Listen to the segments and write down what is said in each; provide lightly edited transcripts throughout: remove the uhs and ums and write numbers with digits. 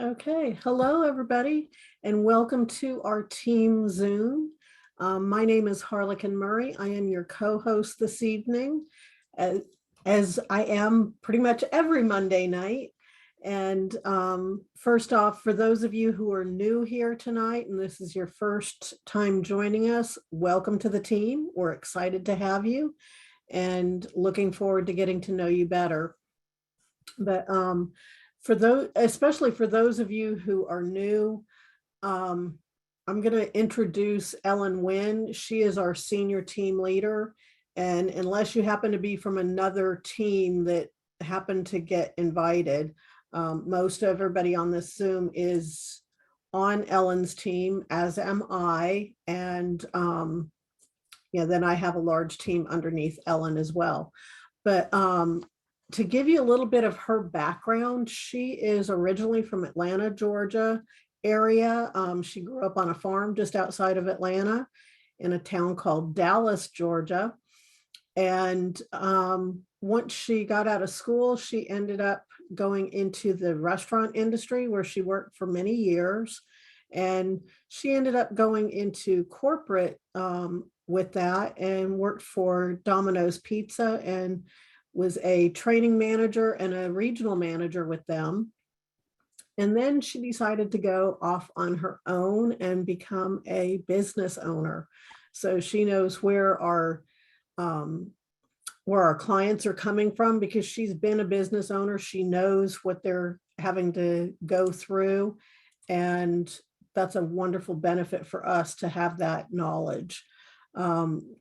Okay, hello everybody, and welcome to our team Zoom. My name is Harlequin Murray. I am your co-host this evening, as, as I am pretty much every Monday night. And first off, for those of you who are new here tonight, and this is your first time joining us, welcome to the team. We're excited to have you and looking forward to getting to know you better. But for those, especially for those of you who are new, I'm going to introduce Ellen Winn. She is our senior team leader. And unless you happen to be from another team that happened to get invited, most everybody on this Zoom is on Ellen's team, as am I. And then I have a large team underneath Ellen as well. But to give you a little bit of her background, she is originally from Atlanta, Georgia area. She grew up on a farm just outside of Atlanta in a town called Dallas, Georgia. And once she got out of school, she ended up going into the restaurant industry where she worked for many years. And she ended up going into corporate with that and worked for Domino's Pizza and was a training manager and a regional manager with them. And then she decided to go off on her own and become a business owner. So she knows where our clients are coming from because she's been a business owner. She knows what they're having to go through. And that's a wonderful benefit for us to have that knowledge.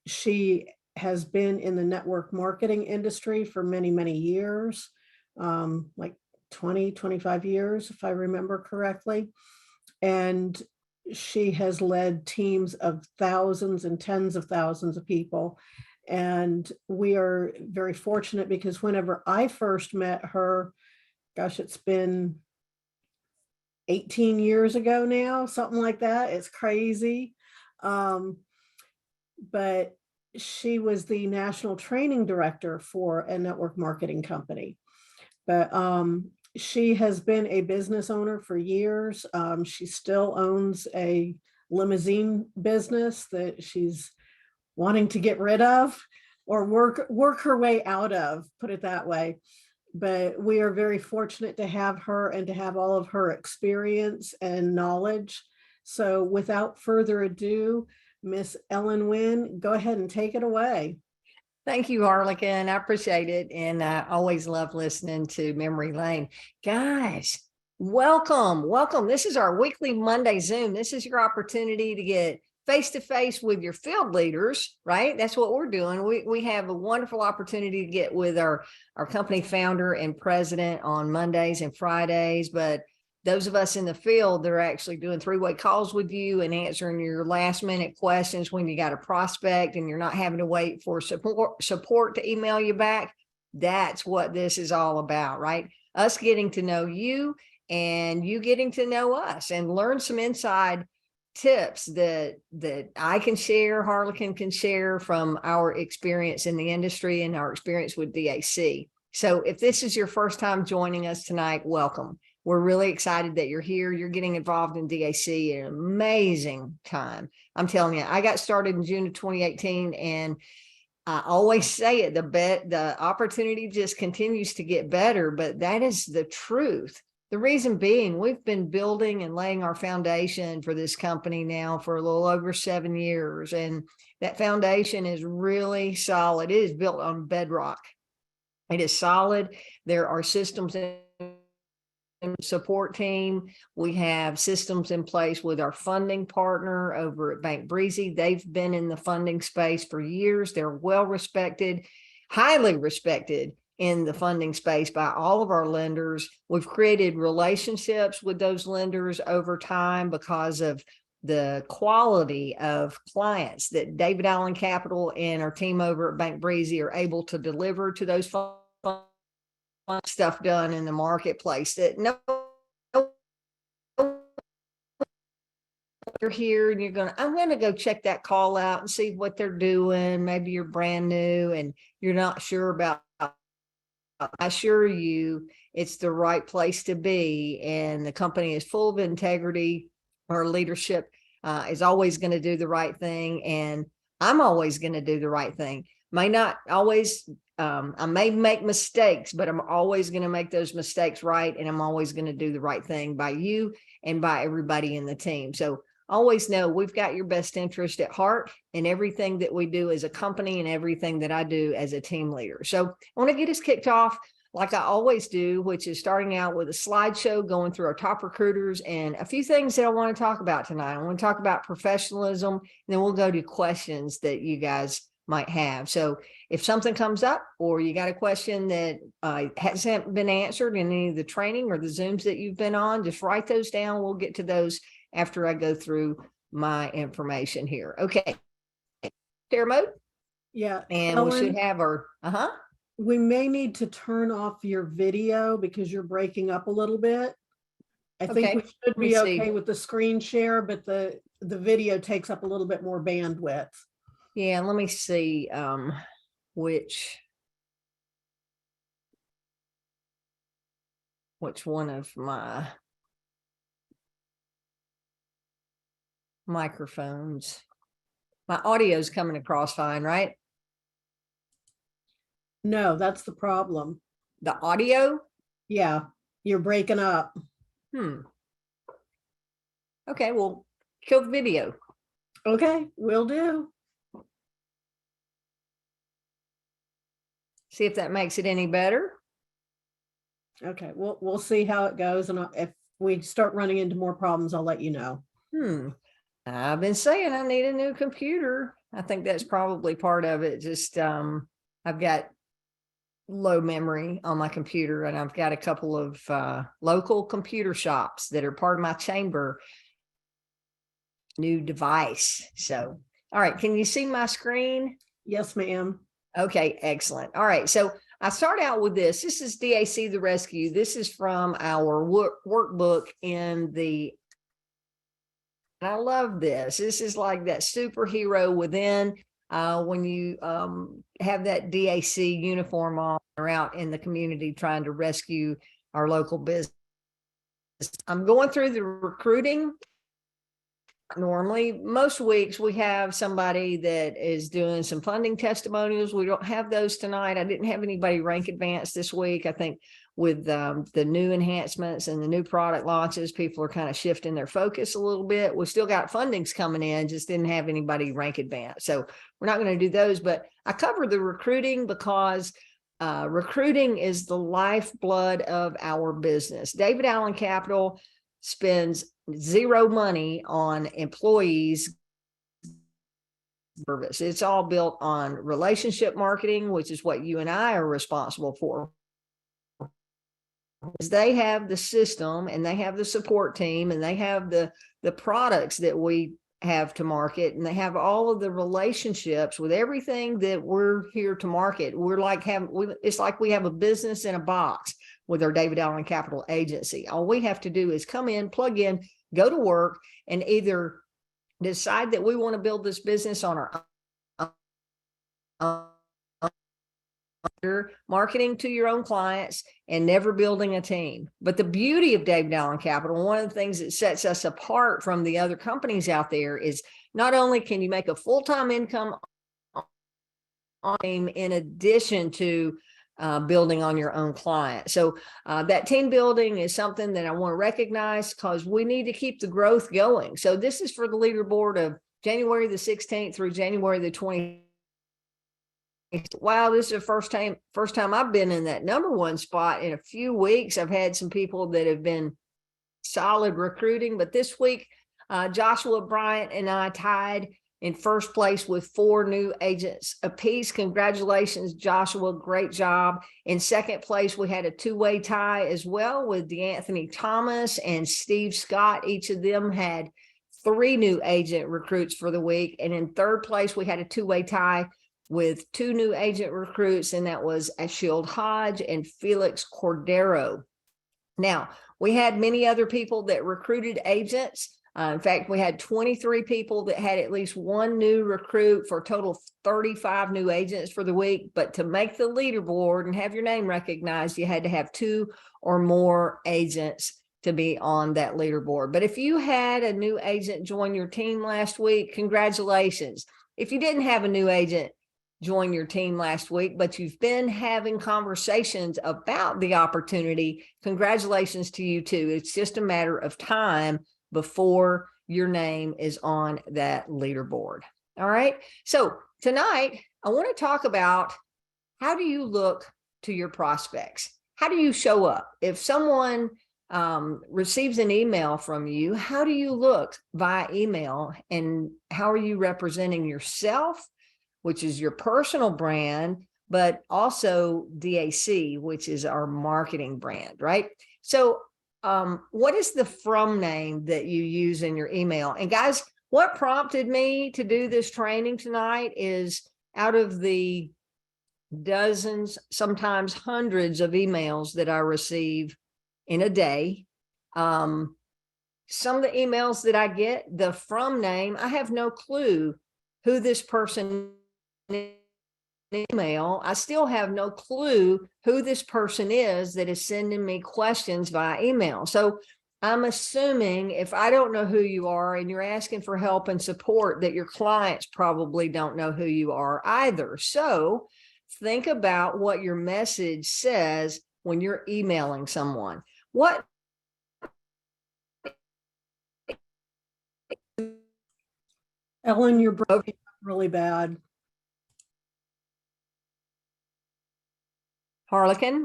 She has been in the network marketing industry for many, many years, like 20, 25 years, if I remember correctly. And she has led teams of thousands and tens of thousands of people. And we are very fortunate because whenever I first met her, gosh, it's been 18 years ago now, something like that. It's crazy. But she was the national training director for a network marketing company. But she has been a business owner for years. She still owns a limousine business that she's wanting to get rid of or work her way out of, put it that way. But we are very fortunate to have her and to have all of her experience and knowledge. So without further ado, Miss Ellen Winn, go ahead and take it away. Thank you, Harlequin. I appreciate it. And I always love listening to Memory Lane. Guys, welcome. This is our weekly Monday Zoom. This is your opportunity to get face-to-face with your field leaders, right? That's what we're doing. We have a wonderful opportunity to get with our company founder and president on Mondays and Fridays, but those of us in the field, they're actually doing three-way calls with you and answering your last minute questions when you got a prospect and you're not having to wait for support to email you back. That's what this is all about, right? Us getting to know you and you getting to know us and learn some inside tips that I can share, Harlequin can share from our experience in the industry and our experience with DAC. So if this is your first time joining us tonight, welcome. We're really excited that you're here. You're getting involved in DAC, an amazing time. I'm telling you, I got started in June of 2018, and I always say it, the opportunity just continues to get better, but that is the truth. The reason being, we've been building and laying our foundation for this company now for a little over 7 years, and that foundation is really solid. It is built on bedrock. It is solid. There are systems in support team. We have systems in place with our funding partner over at Bank Breezy. They've been in the funding space for years. They're well respected, highly respected in the funding space by all of our lenders. We've created relationships with those lenders over time because of the quality of clients that David Allen Capital and our team over at Bank Breezy are able to deliver to those stuff done in the marketplace that you're here and I'm going to go check that call out and see what they're doing. Maybe you're brand new and you're not sure about I assure you, it's the right place to be, and the company is full of integrity. Our leadership is always going to do the right thing, and I'm always going to do the right thing. May not always, I may make mistakes, but I'm always going to make those mistakes right, and I'm always going to do the right thing by you and by everybody in the team. So always know we've got your best interest at heart in everything that we do as a company and everything that I do as a team leader. So I want to get us kicked off like I always do, which is starting out with a slideshow, going through our top recruiters and a few things that I want to talk about tonight. I want to talk about professionalism, and then we'll go to questions that you guys might have. So if something comes up or you got a question that hasn't been answered in any of the training or the Zooms that you've been on, just write those down. We'll get to those after I go through my information here. Okay. Share mode. Yeah. And we should have our, We may need to turn off your video because you're breaking up a little bit. I think we should be okay with the screen share, but the video takes up a little bit more bandwidth. Yeah, let me see which one of my microphones. My audio is coming across fine, right? No, that's the problem. The audio? Yeah, you're breaking up. Okay, well, kill the video. Okay, will do. See if that makes it any better. Okay, we'll see how it goes, and if we start running into more problems, I'll let you know. I've been saying I need a new computer. I think that's probably part of it. Just I've got low memory on my computer, and I've got a couple of local computer shops that are part of my chamber new device. So, all right, can you see my screen? Yes, ma'am. Okay, excellent. All right, so I start out with this. This is DAC the Rescue. This is from our workbook in the, and I love this. This is like that superhero within when you have that DAC uniform on or out in the community trying to rescue our local business. I'm going through the recruiting. Normally, most weeks we have somebody that is doing some funding testimonials. We don't have those tonight. I didn't have anybody rank advanced this week. I think with the new enhancements and the new product launches, people are kind of shifting their focus a little bit. We still got fundings coming in, just didn't have anybody rank advanced. So we're not going to do those, but I covered the recruiting because recruiting is the lifeblood of our business. David Allen Capital spends zero money on employees service. It's all built on relationship marketing, which is what you and I are responsible for. They have the system, and they have the support team, and they have the products that we have to market, and they have all of the relationships with everything that we're here to market. We're like it's like we have a business in a box with our David Allen Capital Agency. All we have to do is come in, plug in, go to work, and either decide that we want to build this business on our marketing to your own clients and never building a team. But the beauty of David Allen Capital, one of the things that sets us apart from the other companies out there, is not only can you make a full-time income on team in addition to building on your own client. So that team building is something that I want to recognize because we need to keep the growth going. So this is for the leaderboard of January the 16th through January the 20th. Wow, this is the first time I've been in that number one spot in a few weeks. I've had some people that have been solid recruiting, but this week, Joshua Bryant and I tied in first place with 4 new agents apiece. Congratulations, Joshua. Great job. In second place, we had a 2-way tie as well with DeAnthony Thomas and Steve Scott. Each of them had 3 new agent recruits for the week. And in third place, we had a 2-way tie with 2 new agent recruits, and that was Ashield Hodge and Felix Cordero. Now, we had many other people that recruited agents. In fact, we had 23 people that had at least one new recruit for a total of 35 new agents for the week. But to make the leaderboard and have your name recognized, you had to have 2 or more agents to be on that leaderboard. But if you had a new agent join your team last week, congratulations. If you didn't have a new agent join your team last week, but you've been having conversations about the opportunity, congratulations to you too. It's just a matter of time before your name is on that leaderboard. All right. So tonight, I want to talk about, how do you look to your prospects? How do you show up? If someone receives an email from you, how do you look via email, and how are you representing yourself, which is your personal brand, but also DAC, which is our marketing brand, right? So what is the from name that you use in your email? And guys, what prompted me to do this training tonight is, out of the dozens, sometimes hundreds of emails that I receive in a day, some of the emails that I get, the from name, I have no clue who this person is. Email, I still have no clue who this person is that is sending me questions via email. So I'm assuming, if I don't know who you are and you're asking for help and support, that your clients probably don't know who you are either. So think about what your message says when you're emailing someone. What Ellen, you're breaking up really bad. Harlequin?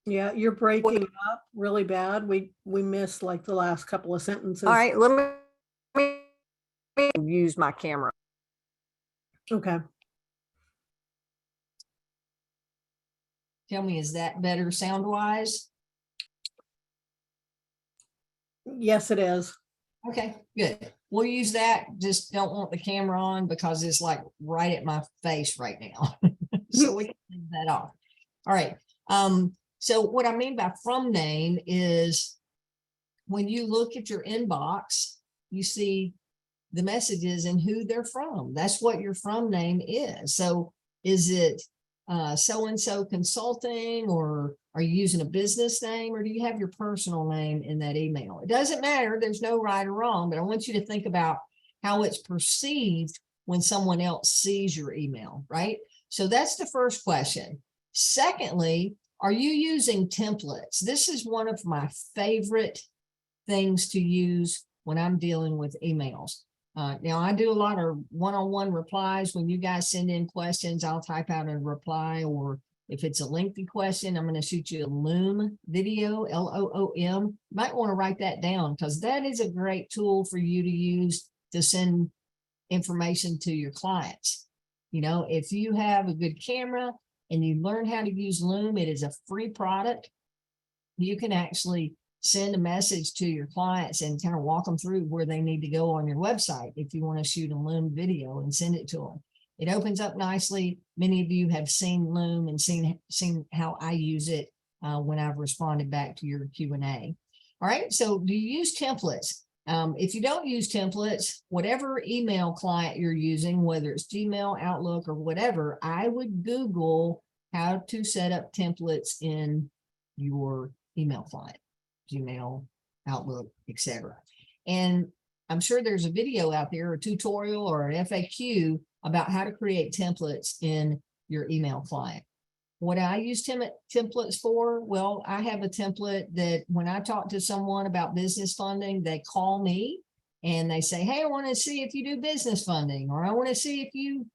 Yeah, you're breaking up really bad. We missed like the last couple of sentences. All right, let me use my camera. Okay. Tell me, is that better sound-wise? Yes, it is. Okay, good. We'll use that. Just don't want the camera on because it's like right at my face right now. So we can leave that off. All right. So what I mean by from name is, when you look at your inbox, you see the messages and who they're from. That's what your from name is. So is it so-and-so consulting, or are you using a business name, or do you have your personal name in that email? It doesn't matter. There's no right or wrong, but I want you to think about how it's perceived when someone else sees your email, right? So that's the first question. Secondly, are you using templates? This is one of my favorite things to use when I'm dealing with emails. Now, I do a lot of one-on-one replies. When you guys send in questions, I'll type out a reply, or if it's a lengthy question, I'm going to shoot you a Loom video, Loom. You might want to write that down, because that is a great tool for you to use to send information to your clients. You know, if you have a good camera and you learn how to use Loom, it is a free product. You can actually send a message to your clients and kind of walk them through where they need to go on your website if you want to shoot a Loom video and send it to them. It opens up nicely. Many of you have seen Loom and seen how I use it when I've responded back to your Q&A. All right, so do you use templates? If you don't use templates, whatever email client you're using, whether it's Gmail, Outlook, or whatever, I would Google how to set up templates in your email client, Gmail, Outlook, etc. And I'm sure there's a video out there, a tutorial or an FAQ about how to create templates in your email client. What I use templates for? Well, I have a template that when I talk to someone about business funding, they call me and they say, hey, I want to see if you do business funding, or I want to see if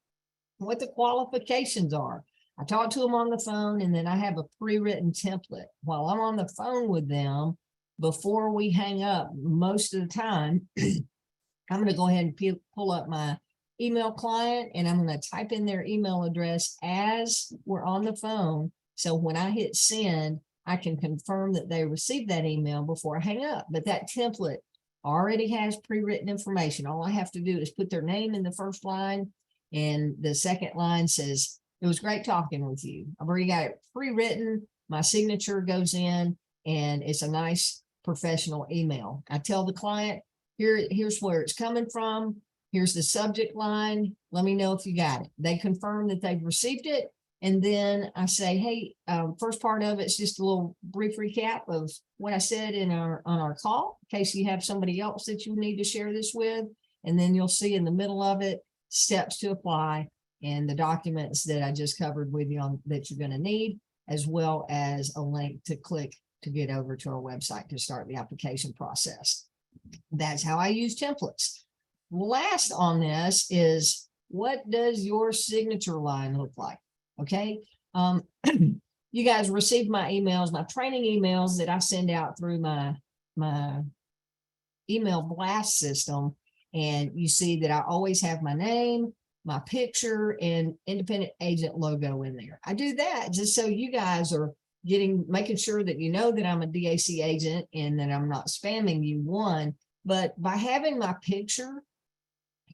what the qualifications are. I talk to them on the phone, and then I have a pre-written template. While I'm on the phone with them, before we hang up, most of the time, I'm going to go ahead and pull up my email client, and I'm going to type in their email address as we're on the phone. So when I hit send, I can confirm that they received that email before I hang up. But that template already has pre-written information. All I have to do is put their name in the first line, and the second line says, it was great talking with you. I've already got it pre-written. My signature goes in, and it's a nice professional email. I tell the client, Here's where it's coming from. Here's the subject line. Let me know if you got it. They confirm that they've received it. And then I say, hey, first part of it's just a little brief recap of what I said on our call, in case you have somebody else that you need to share this with. And then you'll see in the middle of it, steps to apply and the documents that I just covered with you on that you're going to need, as well as a link to click to get over to our website to start the application process. That's how I use templates. Last on this is, what does your signature line look like? Okay. You guys received my emails, my training emails that I send out through my email blast system. And you see that I always have my name, my picture, and independent agent logo in there. I do that just so you guys are making sure that you know that I'm a DAC agent and that I'm not spamming you, one. But by having my picture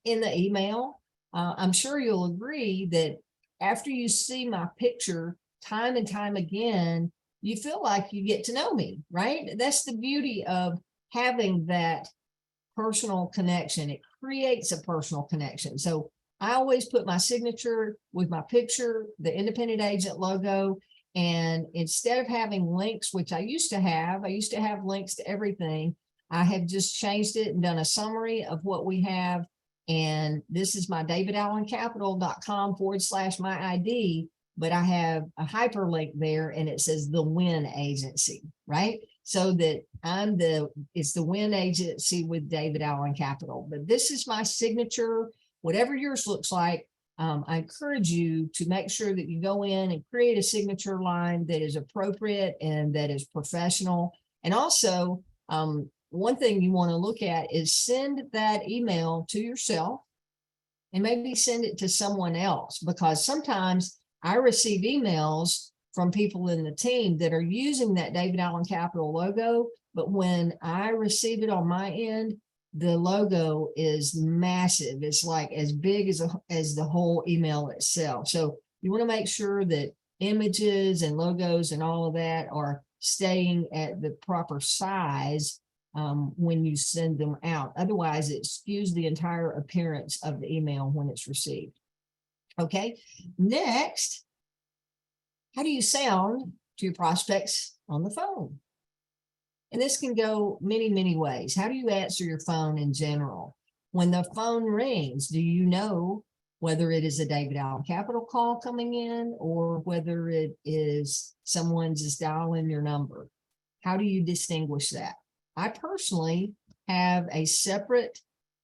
in the email, I'm sure you'll agree that after you see my picture time and time again, you feel like you get to know me, right? That's the beauty of having that personal connection. It creates a personal connection. So I always put my signature with my picture, the independent agent logo, and instead of having links, which I used to have links to everything. I have just changed it and done a summary of what we have. And this is my davidallencapital.com/my ID, but I have a hyperlink there and it says the Winn agency, right? So that it's the Winn agency with David Allen Capital. But this is my signature, whatever yours looks like. I encourage you to make sure that you go in and create a signature line that is appropriate and that is professional. And also, one thing you want to look at is send that email to yourself and maybe send it to someone else, because sometimes I receive emails from people in the team that are using that David Allen Capital logo, but when I receive it on my end, the logo is massive. It's like as big as the whole email itself. So you want to make sure that images and logos and all of that are staying at the proper size when you send them out. Otherwise, it skews the entire appearance of the email when it's received. Okay, next, how do you sound to your prospects on the phone? And this can go many, many ways. How do you answer your phone in general? When the phone rings, do you know whether it is a David Allen Capital call coming in or whether it is someone just dialing your number? How do you distinguish that? I personally have a separate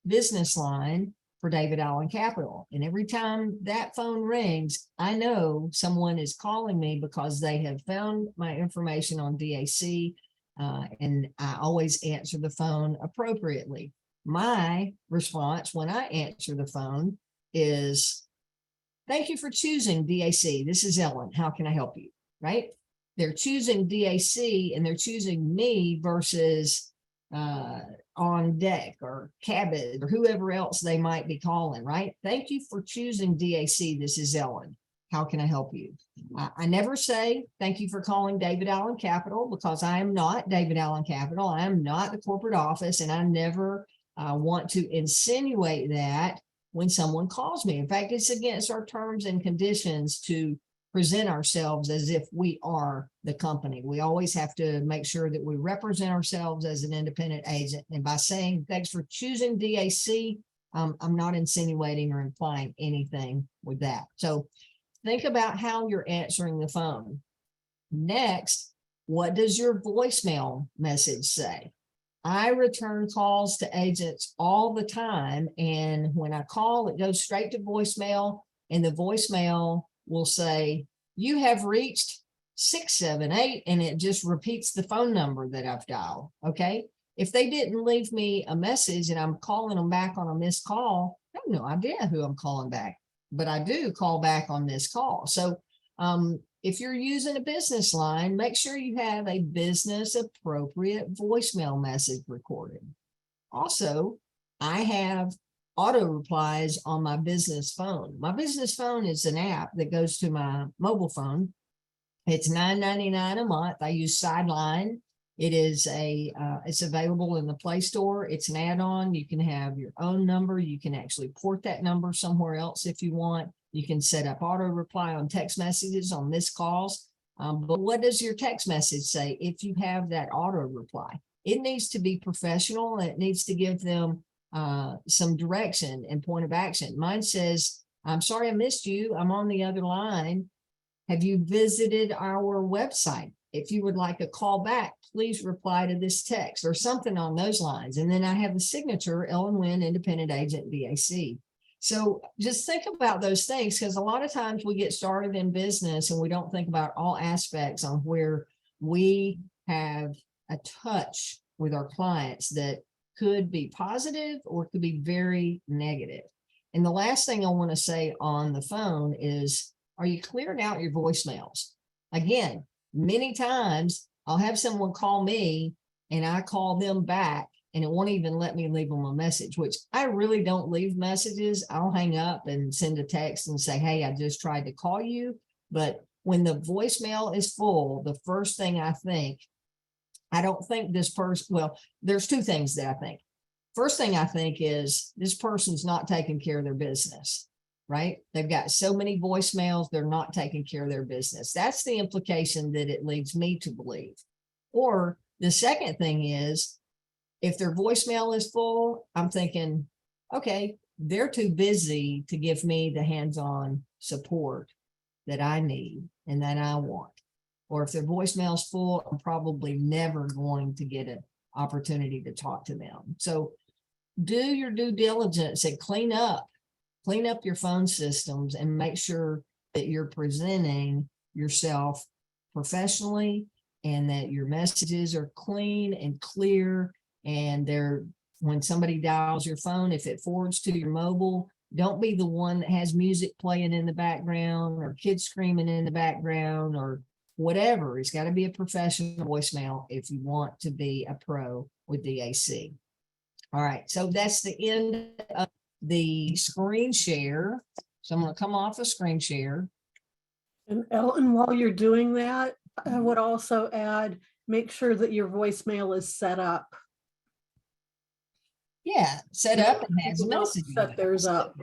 business line for David Allen Capital. And every time that phone rings, I know someone is calling me because they have found my information on DAC, and I always answer the phone appropriately. My response when I answer the phone is, thank you for choosing DAC. This is Ellen. How can I help you? Right? They're choosing DAC and they're choosing me versus on deck or Cabot or whoever else they might be calling, right? Thank you for choosing DAC. This is Ellen. How can I help you? I never say thank you for calling David Allen Capital, because I am not David Allen Capital. I am not the corporate office, and I never want to insinuate that when someone calls me. In fact, it's against our terms and conditions to present ourselves as if we are the company. We always have to make sure that we represent ourselves as an independent agent. And by saying thanks for choosing DAC, I'm not insinuating or implying anything with that. So think about how you're answering the phone. Next, what does your voicemail message say? I return calls to agents all the time. And when I call, it goes straight to voicemail, and the voicemail will say, you have reached 678, and it just repeats the phone number that I've dialed. Okay. If they didn't leave me a message and I'm calling them back on a missed call, I have no idea who I'm calling back, but I do call back on this call. So if you're using a business line, make sure you have a business appropriate voicemail message recorded. Also, I have auto replies on my business phone. My business phone is an app that goes to my mobile phone. It's $9.99 a month. I use Sideline It is it's available in the Play Store. It's an add-on. You can have your own number. You can actually port that number somewhere else if you want. You can set up auto reply on text messages on missed calls. But what does your text message say if you have that auto reply? It needs to be professional. It needs to give them some direction and point of action. Mine says, I'm sorry I missed you. I'm on the other line. Have you visited our website? If you would like a call back, please reply to this text, or something on those lines. And then I have the signature, Ellen Winn, Independent Agent, DAC. So just think about those things, because a lot of times we get started in business and we don't think about all aspects on where we have a touch with our clients that could be positive or could be very negative. And the last thing I want to say on the phone is, are you clearing out your voicemails? Again, many times I'll have someone call me and I call them back and it won't even let me leave them a message, which I really don't leave messages. I'll hang up and send a text and say, hey, I just tried to call you. But when the voicemail is full, the first thing I think, I don't think this person, well, there's two things that I think. First thing I think is this person's not taking care of their business, right? They've got so many voicemails, they're not taking care of their business. That's the implication that it leads me to believe. Or the second thing is, if their voicemail is full, I'm thinking, okay, they're too busy to give me the hands-on support that I need and that I want. Or if their voicemail's full, I'm probably never going to get an opportunity to talk to them. So do your due diligence and clean up your phone systems and make sure that you're presenting yourself professionally and that your messages are clean and clear. And when somebody dials your phone, if it forwards to your mobile, don't be the one that has music playing in the background or kids screaming in the background or whatever. It's got to be a professional voicemail if you want to be a pro with DAC. All right, so that's the end of the screen share. So I'm going to come off a screen share. And Ellen, while you're doing that, I would also add, make sure that your voicemail is set up. Yeah, set up and has People don't messages. set theirs up.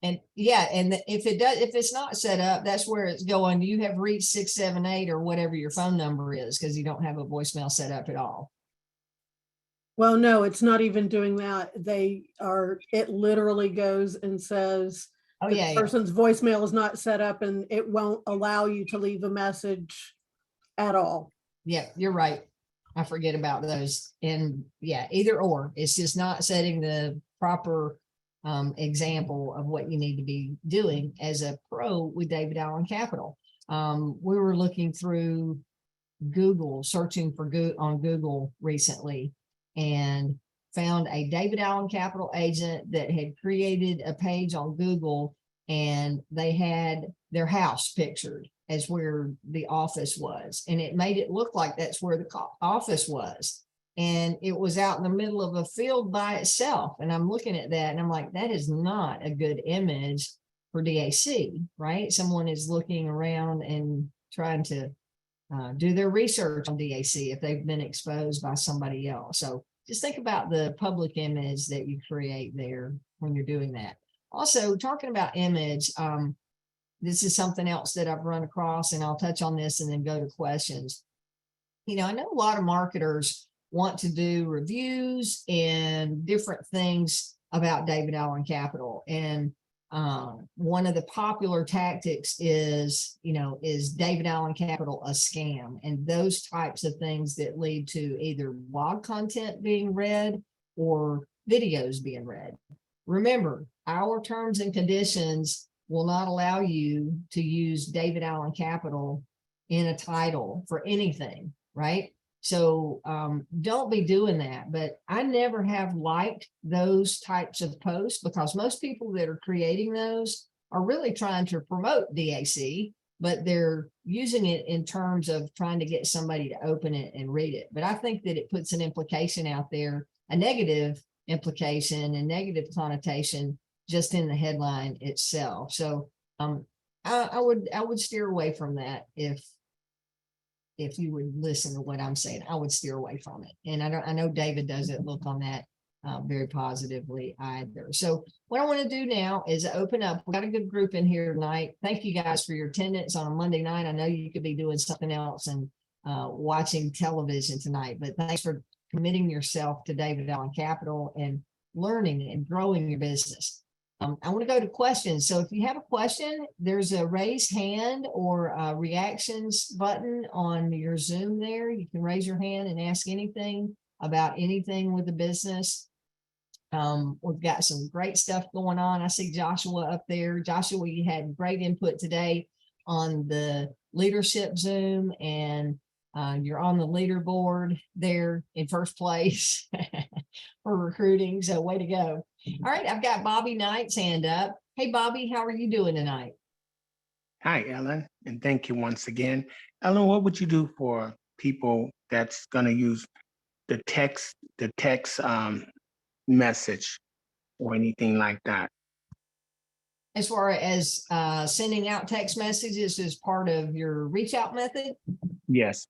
And yeah, and if it's not set up, that's where it's going. You have reached 678 or whatever your phone number is, because you don't have a voicemail set up at all. Well, no, it's not even doing that. It literally goes and says, Oh the yeah, person's voicemail is not set up and it won't allow you to leave a message at all. yeah, you're right. I forget about those. And yeah, either or. It's just not setting the proper example of what you need to be doing as a pro with David Allen Capital. We were looking through Google, searching for on Google recently, and found a David Allen Capital agent that had created a page on Google, and they had their house pictured as where the office was. And it made it look like that's where the office was. And it was out in the middle of a field by itself. And I'm looking at that and I'm like, that is not a good image for DAC, right? Someone is looking around and trying to do their research on DAC if they've been exposed by somebody else. So just think about the public image that you create there when you're doing that. Also, talking about image, this is something else that I've run across, and I'll touch on this and then go to questions. You know, I know a lot of marketers want to do reviews and different things about David Allen Capital. And one of the popular tactics is David Allen Capital a scam? And those types of things that lead to either blog content being read or videos being read. Remember, our terms and conditions will not allow you to use David Allen Capital in a title for anything, right? So don't be doing that. But I never have liked those types of posts, because most people that are creating those are really trying to promote DAC, but they're using it in terms of trying to get somebody to open it and read it. But I think that it puts an implication out there, a negative implication and negative connotation just in the headline itself. So I would steer away from that if if you would listen to what I'm saying, I would steer away from it. And I know David doesn't look on that very positively either. So what I want to do now is open up. We've got a good group in here tonight. Thank you guys for your attendance on a Monday night. I know you could be doing something else and watching television tonight, but thanks for committing yourself to David Allen Capital and learning and growing your business. I want to go to questions. So if you have a question, there's a raise hand or a reactions button on your Zoom there. You can raise your hand and ask anything about anything with the business. We've got some great stuff going on. I see Joshua up there. Joshua, you had great input today on the leadership Zoom, and you're on the leaderboard there in first place for recruiting. So way to go. All right, I've got Bobby Knight's hand up. Hey, Bobby, how are you doing tonight? Hi, Ellen, and thank you once again. Ellen, what would you do for people that's going to use the text message or anything like that? As far as sending out text messages as part of your reach out method? Yes.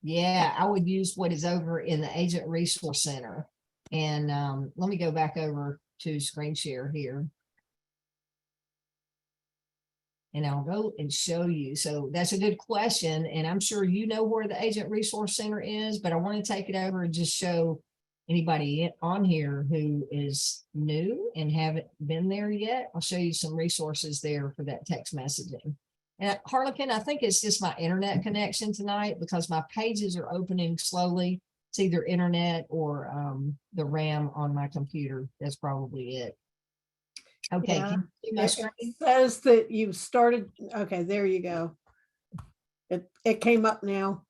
Yeah, I would use what is over in the Agent Resource Center. And let me go back over to screen share here. And I'll go and show you. So that's a good question. And I'm sure you know where the Agent Resource Center is, but I want to take it over and just show anybody on here who is new and haven't been there yet. I'll show you some resources there for that text messaging. And Harlequin, I think it's just my internet connection tonight because my pages are opening slowly. It's either internet or the RAM on my computer. That's probably it. Okay. Yeah, Can you see my it screen? says that you started. Okay, there you go. It came up now.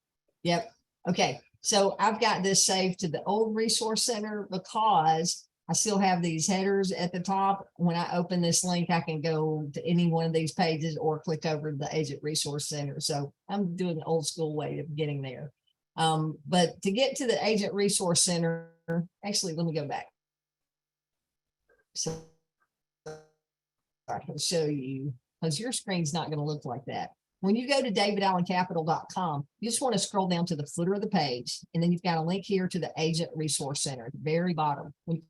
Yep. Okay. So I've got this saved to the old resource center because I still have these headers at the top. When I open this link, I can go to any one of these pages or click over to the Agent Resource Center. So I'm doing the old school way of getting there. But to get to the Agent Resource Center, actually, let me go back. So I can show you, because your screen's not going to look like that. When you go to davidallencapital.com, you just want to scroll down to the footer of the page, and then you've got a link here to the Agent Resource Center at the very bottom. When you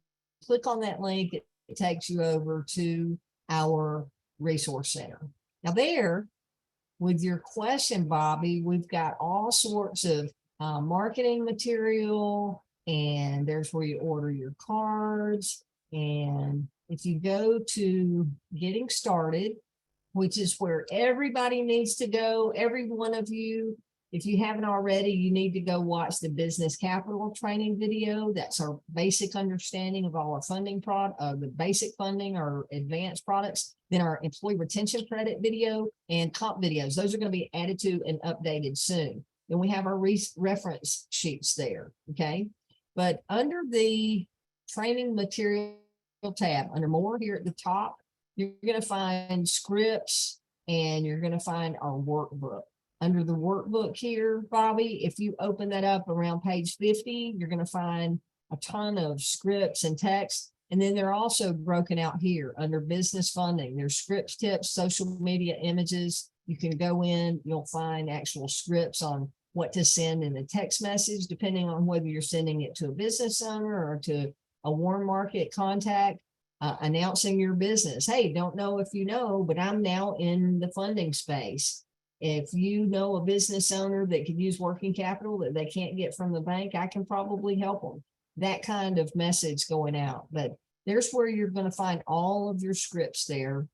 click on that link, it takes you over to our Resource Center. Now there, with your question, Bobby, we've got all sorts of marketing material, and there's where you order your cards. And if you go to getting started, which is where everybody needs to go, every one of you, if you haven't already, you need to go watch the business capital training video. That's our basic understanding of all our funding the basic funding or advanced products. Then our employee retention credit video and comp videos. Those are going to be added to and updated soon. Then we have our reference sheets there. Okay. But under the training material tab, under more here at the top, you're going to find scripts and you're going to find our workbook. Under the workbook here, Bobby, if you open that up around page 50, you're going to find a ton of scripts and text. And then they're also broken out here under business funding. There's scripts, tips, social media images. You can go in, you'll find actual scripts on what to send in a text message, depending on whether you're sending it to a business owner or to a warm market contact. Announcing your business. Hey, don't know if you know, but I'm now in the funding space. If you know a business owner that could use working capital that they can't get from the bank, I can probably help them. That kind of message going out. But there's where you're going to find all of your scripts there.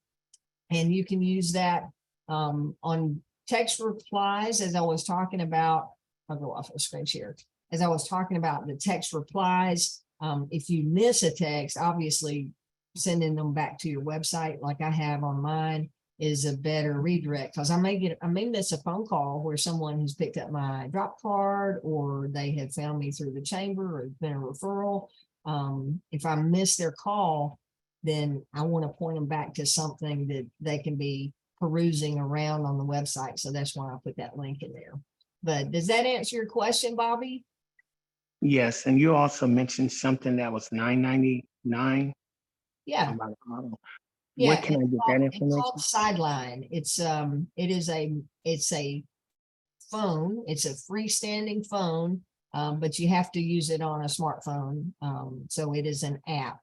And you can use that on text replies, as I was talking about. I'll go off the screen share. As I was talking about the text replies, if you miss a text, obviously sending them back to your website like I have on mine is a better redirect, because I may miss a phone call where someone has picked up my drop card or they have found me through the chamber or it's been a referral. If I miss their call, then I want to point them back to something that they can be perusing around on the website. So that's why I put that link in there. But does that answer your question, Bobby? Yes, and you also mentioned something that was $9.99. Yeah. Yeah, what can I get that It's information? called Sideline. It's a phone. It's a freestanding phone, but you have to use it on a smartphone. So it is an app.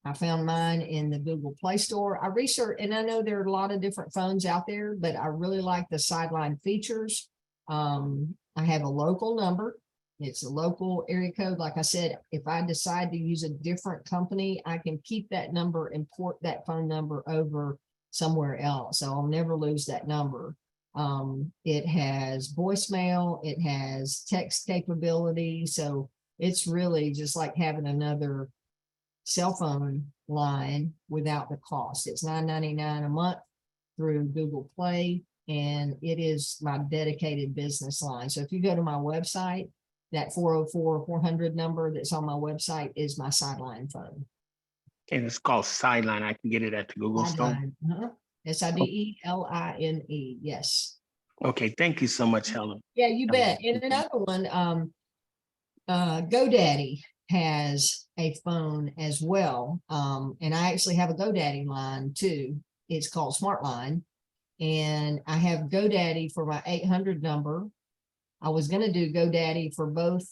I found mine in the Google Play Store. I researched, and I know there are a lot of different phones out there, but I really like the sideline features. I have a local number. It's a local area code. Like I said, if I decide to use a different company, I can keep that number and port that phone number over somewhere else. So I'll never lose that number. It has voicemail, it has text capability. So it's really just like having another cell phone line without the cost. It's $9.99 a month through Google Play, and it is my dedicated business line. So if you go to my website, that 404-400 number that's on my website is my sideline phone. And it's called Sideline. I can get it at the Google store. Sideline, SIDELINE, yes. Okay, thank you so much, Helen. Yeah, you bet. And another one, GoDaddy has a phone as well. And I actually have a GoDaddy line too. It's called SmartLine. And I have GoDaddy for my 800 number. I was going to do GoDaddy for both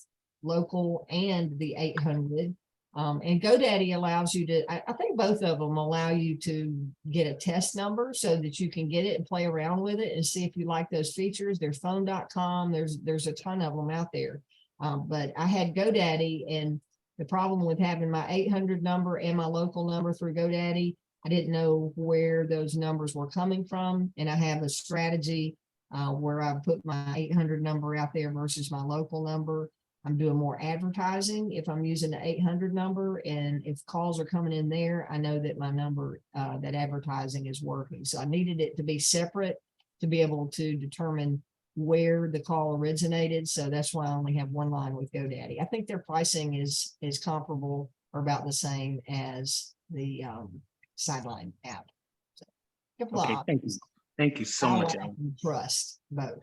local and the 800. And GoDaddy allows you to, I think both of them allow you to get a test number so that you can get it and play around with it and see if you like those features. There's phone.com. There's a ton of them out there. But I had GoDaddy, and the problem with having my 800 number and my local number through GoDaddy, I didn't know where those numbers were coming from. And I have a strategy where I put my 800 number out there versus my local number. I'm doing more advertising if I'm using the 800 number, and if calls are coming in there, I know that my number, that advertising is working. So I needed it to be separate to be able to determine where the call originated. So that's why I only have one line with GoDaddy. I think their pricing is comparable or about the same as the Sideline app. So, Okay, thank you. Thank you so much, I Helen. trust both.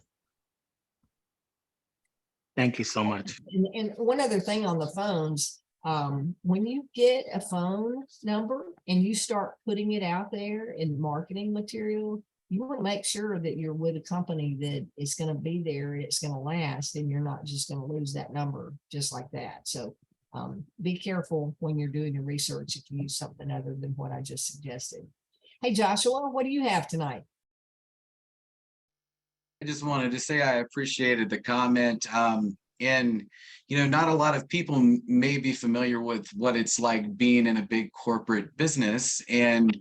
Thank you so much. And one other thing on the phones, when you get a phone number and you start putting it out there in marketing material, you want to make sure that you're with a company that is going to be there, it's going to last, and you're not just going to lose that number just like that. So be careful when you're doing your research if you use something other than what I just suggested. Hey, Joshua, what do you have tonight? I just wanted to say I appreciated the comment. And, you know, not a lot of people may be familiar with what it's like being in a big corporate business. And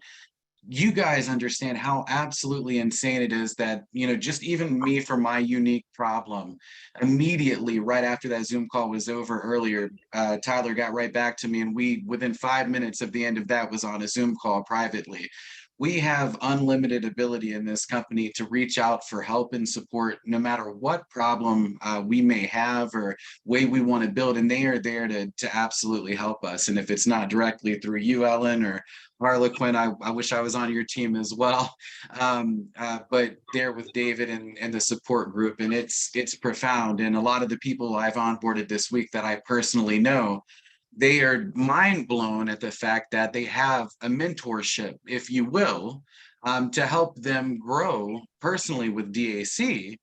you guys understand how absolutely insane it is that, you know, just even me for my unique problem, immediately right after that Zoom call was over earlier, Tyler got right back to me, and we, within 5 minutes of the end of that, was on a Zoom call privately. We have unlimited ability in this company to reach out for help and support no matter what problem we may have or way we want to build, and they are there to absolutely help us. And if it's not directly through you, Ellen, or Harlequin, I wish I was on your team as well, but there with David and the support group, and it's profound. And a lot of the people I've onboarded this week that I personally know, they are mind blown at the fact that they have a mentorship, if you will, to help them grow personally with DAC.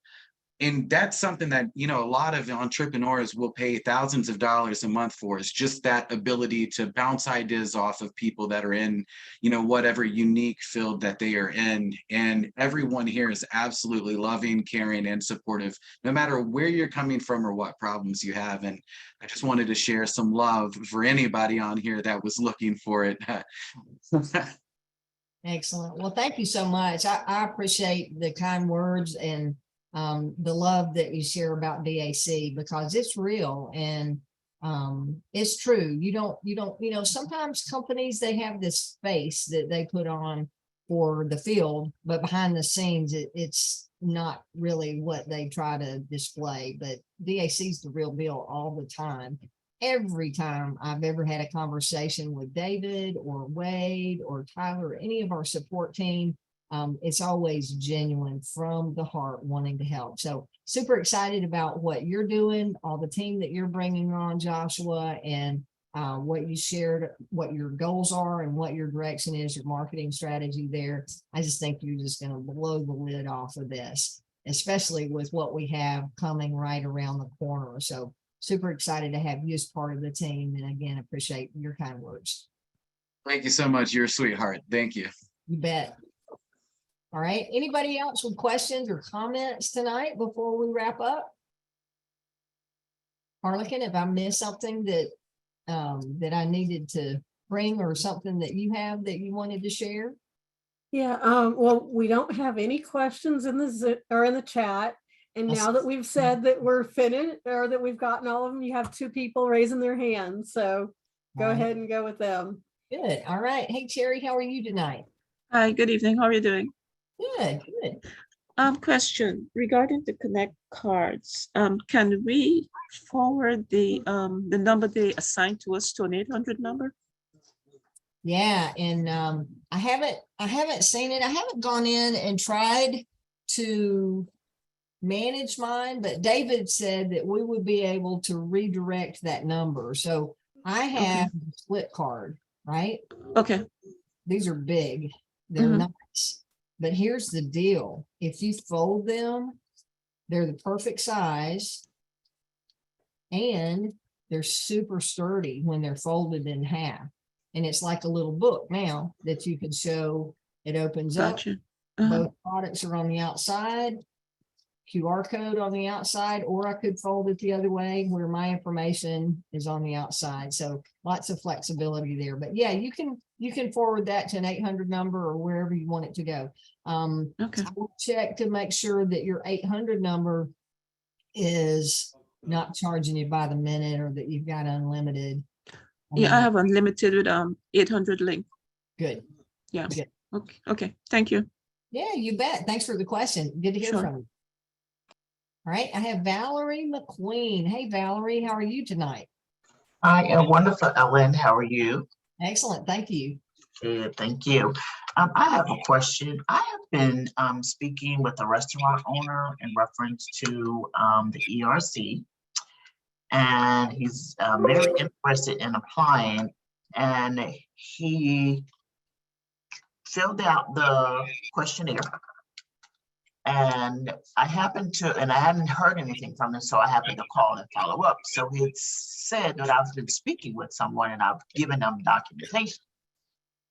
And that's something that, you know, a lot of entrepreneurs will pay thousands of dollars a month for, is just that ability to bounce ideas off of people that are in, you know, whatever unique field that they are in. And everyone here is absolutely loving, caring, and supportive, no matter where you're coming from or what problems you have. And I just wanted to share some love for anybody on here that was looking for it. Excellent. Well, thank you so much. I appreciate the kind words and the love that you share about DAC, because it's real and it's true. You know, sometimes companies, they have this face that they put on for the field, but behind the scenes, it's not really what they try to display. But DAC is the real deal all the time. Every time I've ever had a conversation with David or Wade or Tyler or any of our support team, it's always genuine from the heart, wanting to help. So super excited about what you're doing, all the team that you're bringing on, Joshua, and what you shared, what your goals are and what your direction is, your marketing strategy there. I just think you're just going to blow the lid off of this. especially with what we have coming right around the corner. So super excited to have you as part of the team. And again, appreciate your kind words. Thank you so much. You're a sweetheart. Thank you. You bet. All right. Anybody else with questions or comments tonight before we wrap up? Harlequin, if I missed something that that I needed to bring, or something that you have that you wanted to share? Yeah, well, we don't have any questions in the or in the chat. And now that we've said that we're finished, or that we've gotten all of them, you have 2 people raising their hands. So go ahead and go with them. Good. All right. Hey, Terry, how are you tonight? Hi, good evening. How are you doing? Good, good. Question regarding the Connect cards. Can we forward the number they assigned to us to an 800 number? Yeah, and I haven't seen it. I haven't gone in and tried to manage mine, but David said that we would be able to redirect that number. So I have the split card, right? Okay. These are big. They're Mhm. nice. But here's the deal. If you fold them, they're the perfect size. And they're super sturdy when they're folded in half. And it's like a little book now that you can show. It opens up. Gotcha. Uh-huh. Both products are on the outside. QR code on the outside, or I could fold it the other way where my information is on the outside. So lots of flexibility there. But yeah, you can forward that to an 800 number or wherever you want it to go. Okay. I will check to make sure that your 800 number is not charging you by the minute, or that you've got unlimited. Yeah, I have unlimited with 800 link. Good. Yeah. Good. Okay. Okay. Thank you. Yeah, you bet. Thanks for the question. Good to hear Sure. from you. All right, I have Valerie McQueen. Hey, Valerie, how are you tonight? I am wonderful, Ellen. How are you? Excellent, thank you. Good, thank you. I have a question. I have been speaking with a restaurant owner in reference to the ERC, and he's very interested in applying, and he filled out the questionnaire. And I hadn't heard anything from him, so I happened to call and follow up. So he said that I've been speaking with someone and I've given them documentation.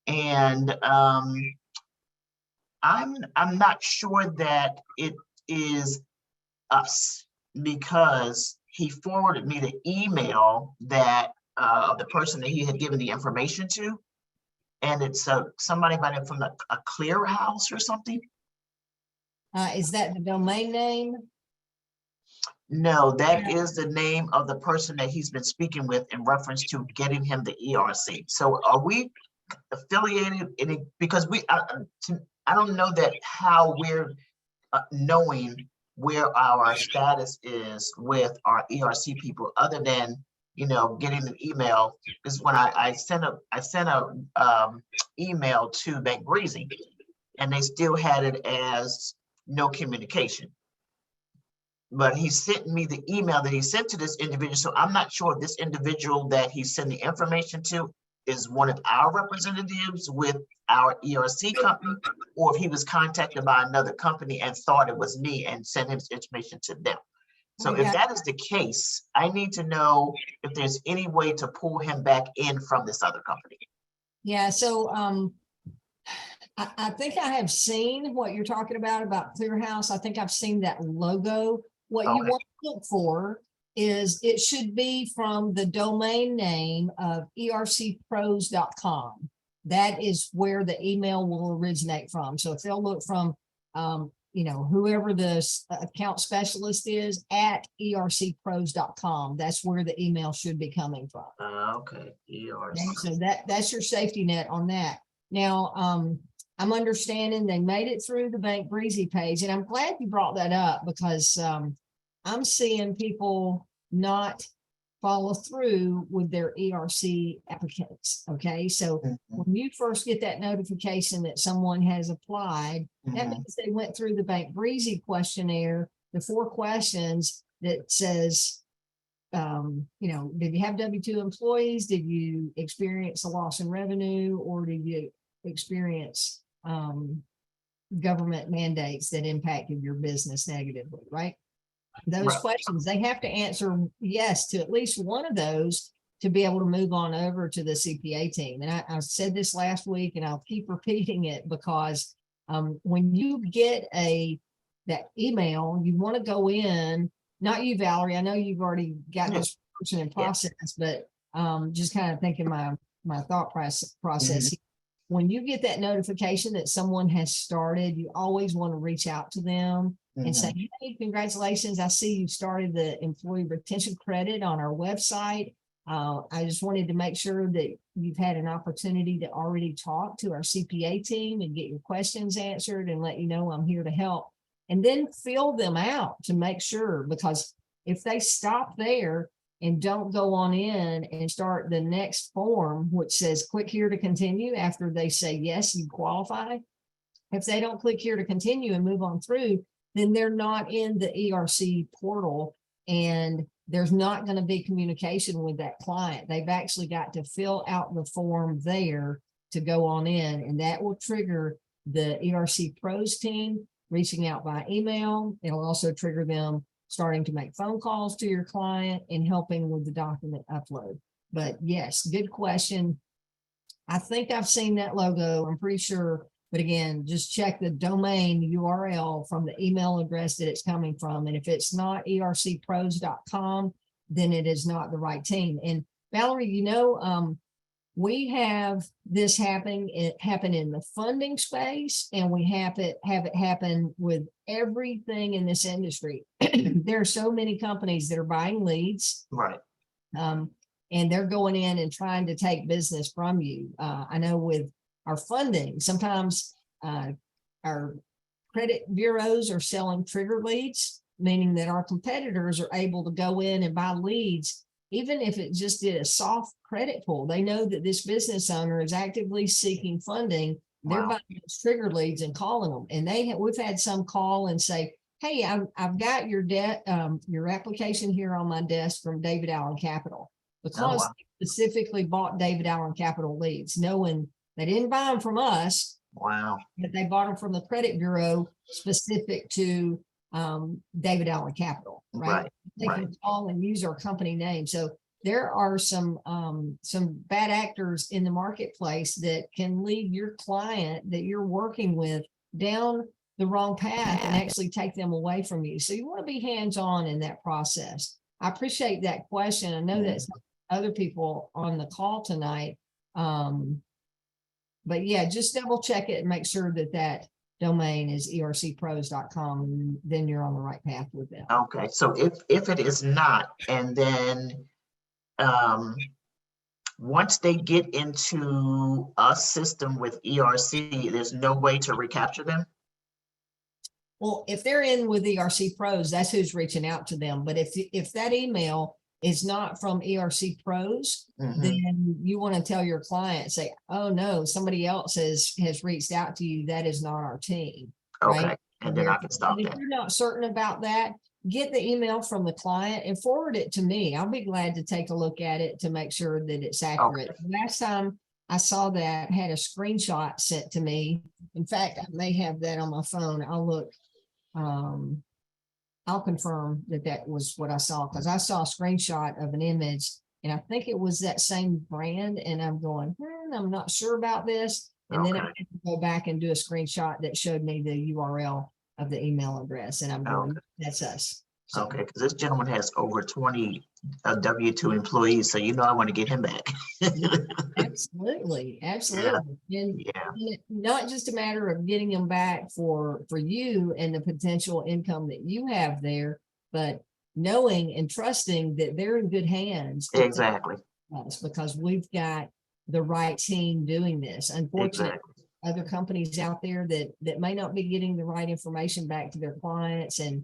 And I'm not sure that it is us, because he forwarded me the email that the person that he had given the information to, and it's somebody by the from a Clear House or something. Is that the domain name? No, that is the name of the person that he's been speaking with in reference to getting him the ERC. So are we affiliated in it? Because I don't know that how we're knowing where our status is with our ERC people, other than, you know, getting an email. Because when I sent a email to Bank Breezy, and they still had it as no communication. But he sent me the email that he sent to this individual. So I'm not sure if this individual that he sent the information to is one of our representatives with our ERC company, or if he was contacted by another company and thought it was me and sent his information to them. So if that is the case, I need to know if there's any way to pull him back in from this other company. Yeah, so I think I have seen what you're talking about Clear House. I think I've seen that logo. What you want to look for is it should be from the domain name of ercpros.com. That is where the email will originate from. So if they'll look from, you know, whoever the account specialist is at ercpros.com, that's where the email should be coming from. Okay, ERC. Okay, so that's your safety net on that. Now, I'm understanding they made it through the Bank Breezy page, and I'm glad you brought that up, because I'm seeing people not follow through with their ERC applicants. Okay, so when you first get that notification that someone has applied, that means they went through the Bank Breezy questionnaire, the 4 questions that says, you know, did you have W-2 employees? Did you experience a loss in revenue, or did you experience government mandates that impacted your business negatively, right? Those Right. questions, they have to answer yes to at least one of those to be able to move on over to the CPA team. And I said this last week, and I'll keep repeating it because when you get that email, you want to go in, not you, Valerie, I know you've already got this person in process, but just kind of thinking my thought process. When you get that notification that someone has started, you always want to reach out to them and say, hey, congratulations. I see you started the employee retention credit on our website. I just wanted to make sure that you've had an opportunity to already talk to our CPA team and get your questions answered and let you know I'm here to help. And then fill them out to make sure, because if they stop there and don't go on in and start the next form, which says click here to continue after they say, yes, you qualify. If they don't click here to continue and move on through, then they're not in the ERC portal and there's not going to be communication with that client. They've actually got to fill out the form there to go on in, and that will trigger the ERC pros team reaching out by email. It'll also trigger them starting to make phone calls to your client and helping with the document upload. But yes, good question. I think I've seen that logo, I'm pretty sure. But again, just check the domain URL from the email address that it's coming from. And if it's not ercpros.com, then it is not the right team. And Valerie, we have this happen in the funding space, and we have it happen with everything in this industry. There are so many companies that are buying leads. Right. And they're going in and trying to take business from you. I know with our funding, sometimes our credit bureaus are selling trigger leads, meaning that our competitors are able to go in and buy leads, even if it just did a soft credit pull. They know that this business owner is actively seeking funding. They're buying those trigger leads and calling them. And we've had some call and say, hey, I've got your application here on my desk from David Allen Capital, because they specifically bought David Allen Capital leads, knowing they didn't buy them from us. Wow. But they bought them from the credit bureau specific to David Allen Capital, right? They can call and use our company name. So there are some bad actors in the marketplace that can lead your client that you're working with down the wrong path and actually take them away from you. So you want to be hands-on in that process. I appreciate that question. I know that other people on the call tonight. But yeah, just double check it and make sure that domain is ercpros.com, and then you're on the right path with them. Okay, so if it is not, and then once they get into a system with ERC, there's no way to recapture them? Well, if they're in with ERC Pros, that's who's reaching out to them. But if that email is not from ERC Pros, then you want to tell your client, say, oh no, somebody else has reached out to you. That is not our team. Okay, right? and then I can stop If that. you're not certain about that, get the email from the client and forward it to me. I'll be glad to take a look at it to make sure that it's accurate. Okay. Last time I saw that, had a screenshot sent to me. In fact, I may have that on my phone. I'll look. I'll confirm that was what I saw, because I saw a screenshot of an image and I think it was that same brand, and I'm going, I'm not sure about this. And then I had to go back and do a screenshot that showed me the URL of the email address, and I'm going, that's us. So, Okay, because this gentleman has over 20 W-2 employees, so I want to get him back. absolutely. And Yeah, not just a matter of getting them back for you and the potential income that you have there, but knowing and trusting that they're in good hands. exactly. Because we've got the right team doing this. Unfortunately, Exactly. other companies out there that may not be getting the right information back to their clients and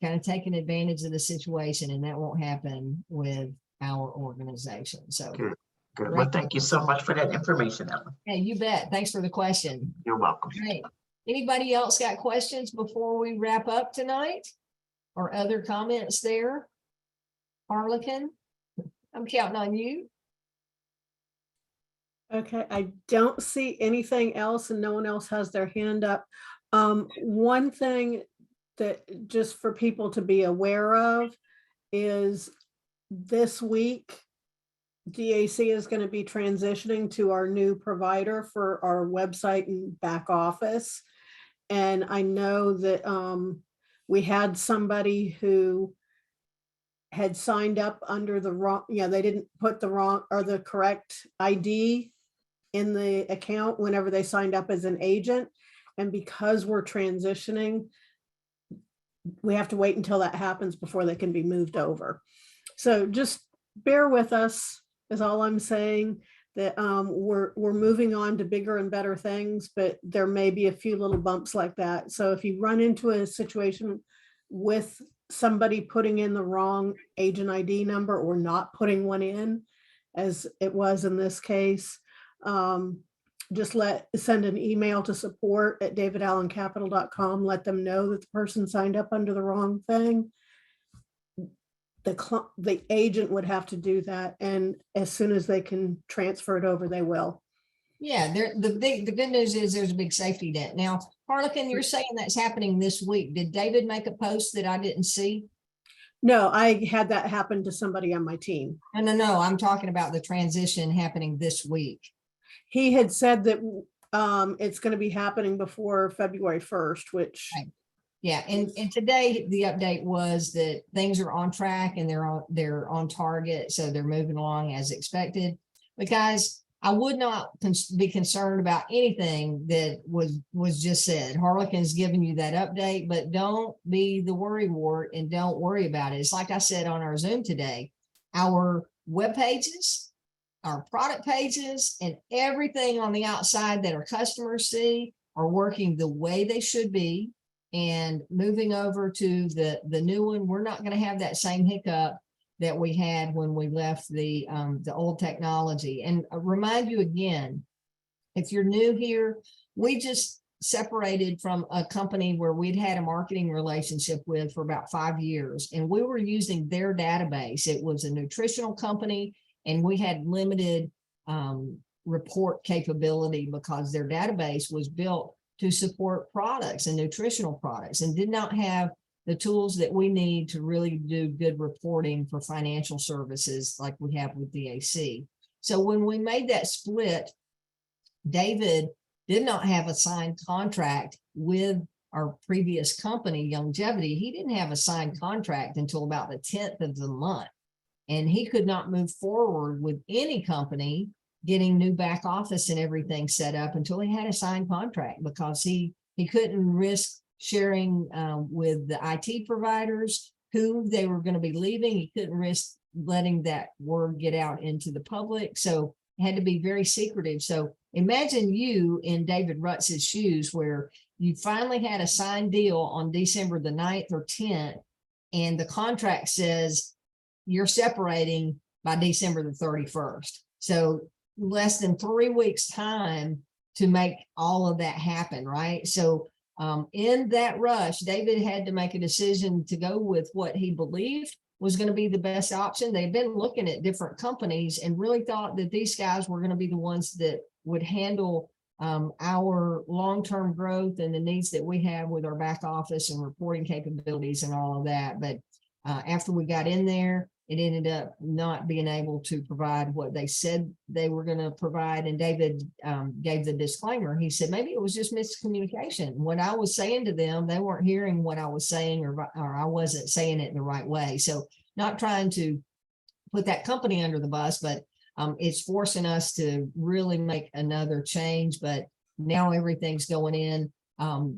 kind of taking advantage of the situation, and that won't happen with our organization. So Good. Well, thank you so much for that information, Ellen. hey, you bet. Thanks for the question. You're welcome. Great. Anybody else got questions before we wrap up tonight, or other comments there? Harlequin, I'm counting on you. Okay, I don't see anything else and no one else has their hand up. One thing that just for people to be aware of is this week, DAC is going to be transitioning to our new provider for our website and back office. And I know that we had somebody who had signed up under the wrong, they didn't put the wrong or the correct ID in the account whenever they signed up as an agent. And because we're transitioning, we have to wait until that happens before they can be moved over. So just bear with us is all I'm saying, that we're moving on to bigger and better things, but there may be a few little bumps like that. So if you run into a situation with somebody putting in the wrong agent ID number or not putting one in, as it was in this case, just send an email to support@davidallencapital.com. Let them know that the person signed up under the wrong thing. The agent would have to do that, and as soon as they can transfer it over, they will. Yeah, the good news is there's a big safety net. Now, Harlequin, you're saying that's happening this week. Did David make a post that I didn't see? No, I had that happen to somebody on my team. No, I'm talking about the transition happening this week. He had said that it's going to be happening before February 1st, which Right. Yeah, and today the update was that things are on track and they're on target, so they're moving along as expected. Because I would not be concerned about anything that was just said. Harlequin's giving you that update, but don't be the worrywart and don't worry about it. It's like I said on our Zoom today, our web pages, our product pages, and everything on the outside that our customers see are working the way they should be. And moving over to the new one, we're not going to have that same hiccup that we had when we left the old technology. And remind you again, if you're new here, we just separated from a company where we'd had a marketing relationship with for about 5 years, and we were using their database. It was a nutritional company, and we had limited report capability because their database was built to support products and nutritional products and did not have the tools that we need to really do good reporting for financial services like we have with DAC. So when we made that split, David did not have a signed contract with our previous company, Longevity. He didn't have a signed contract until about the 10th of the month. And he could not move forward with any company getting new back office and everything set up until he had a signed contract, because he couldn't risk sharing with the IT providers who they were going to be leaving. He couldn't risk letting that word get out into the public. So it had to be very secretive. So imagine you in David Rutz's shoes, where you finally had a signed deal on December the 9th or 10th, and the contract says you're separating by December the 31st. So less than 3 weeks time to make all of that happen, right? So in that rush, David had to make a decision to go with what he believed was going to be the best option. They'd been looking at different companies and really thought that these guys were going to be the ones that would handle our long-term growth and the needs that we have with our back office and reporting capabilities and all of that. But after we got in there, it ended up not being able to provide what they said they were going to provide. And David gave the disclaimer. He said, maybe it was just miscommunication. What I was saying to them, they weren't hearing what I was saying, or I wasn't saying it the right way. So not trying to put that company under the bus, but it's forcing us to really make another change. But now everything's going in.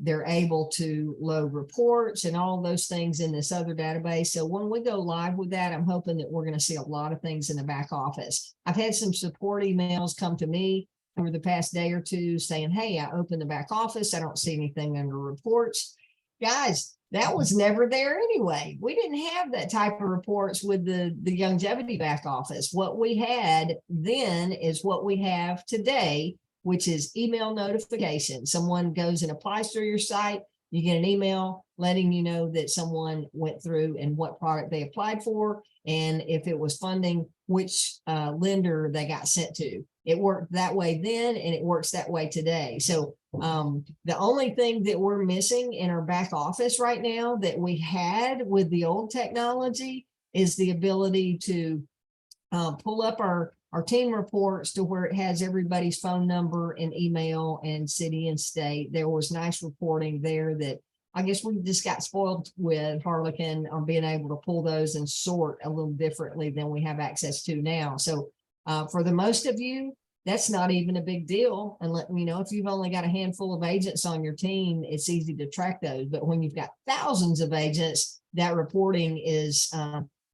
They're able to load reports and all those things in this other database. So when we go live with that, I'm hoping that we're going to see a lot of things in the back office. I've had some support emails come to me over the past day or two saying, hey, I opened the back office. I don't see anything under reports. Guys, that was never there anyway. We didn't have that type of reports with the Longevity back office. What we had then is what we have today, which is email notification. Someone goes and applies through your site, you get an email letting you know that someone went through and what product they applied for, and if it was funding, which lender they got sent to. It worked that way then, and it works that way today. So the only thing that we're missing in our back office right now that we had with the old technology is the ability to pull up our team reports to where it has everybody's phone number and email and city and state. There was nice reporting there that I guess we just got spoiled with, Harlequin, on being able to pull those and sort a little differently than we have access to now. So for the most of you, that's not even a big deal. And if you've only got a handful of agents on your team, it's easy to track those. But when you've got thousands of agents, that reporting is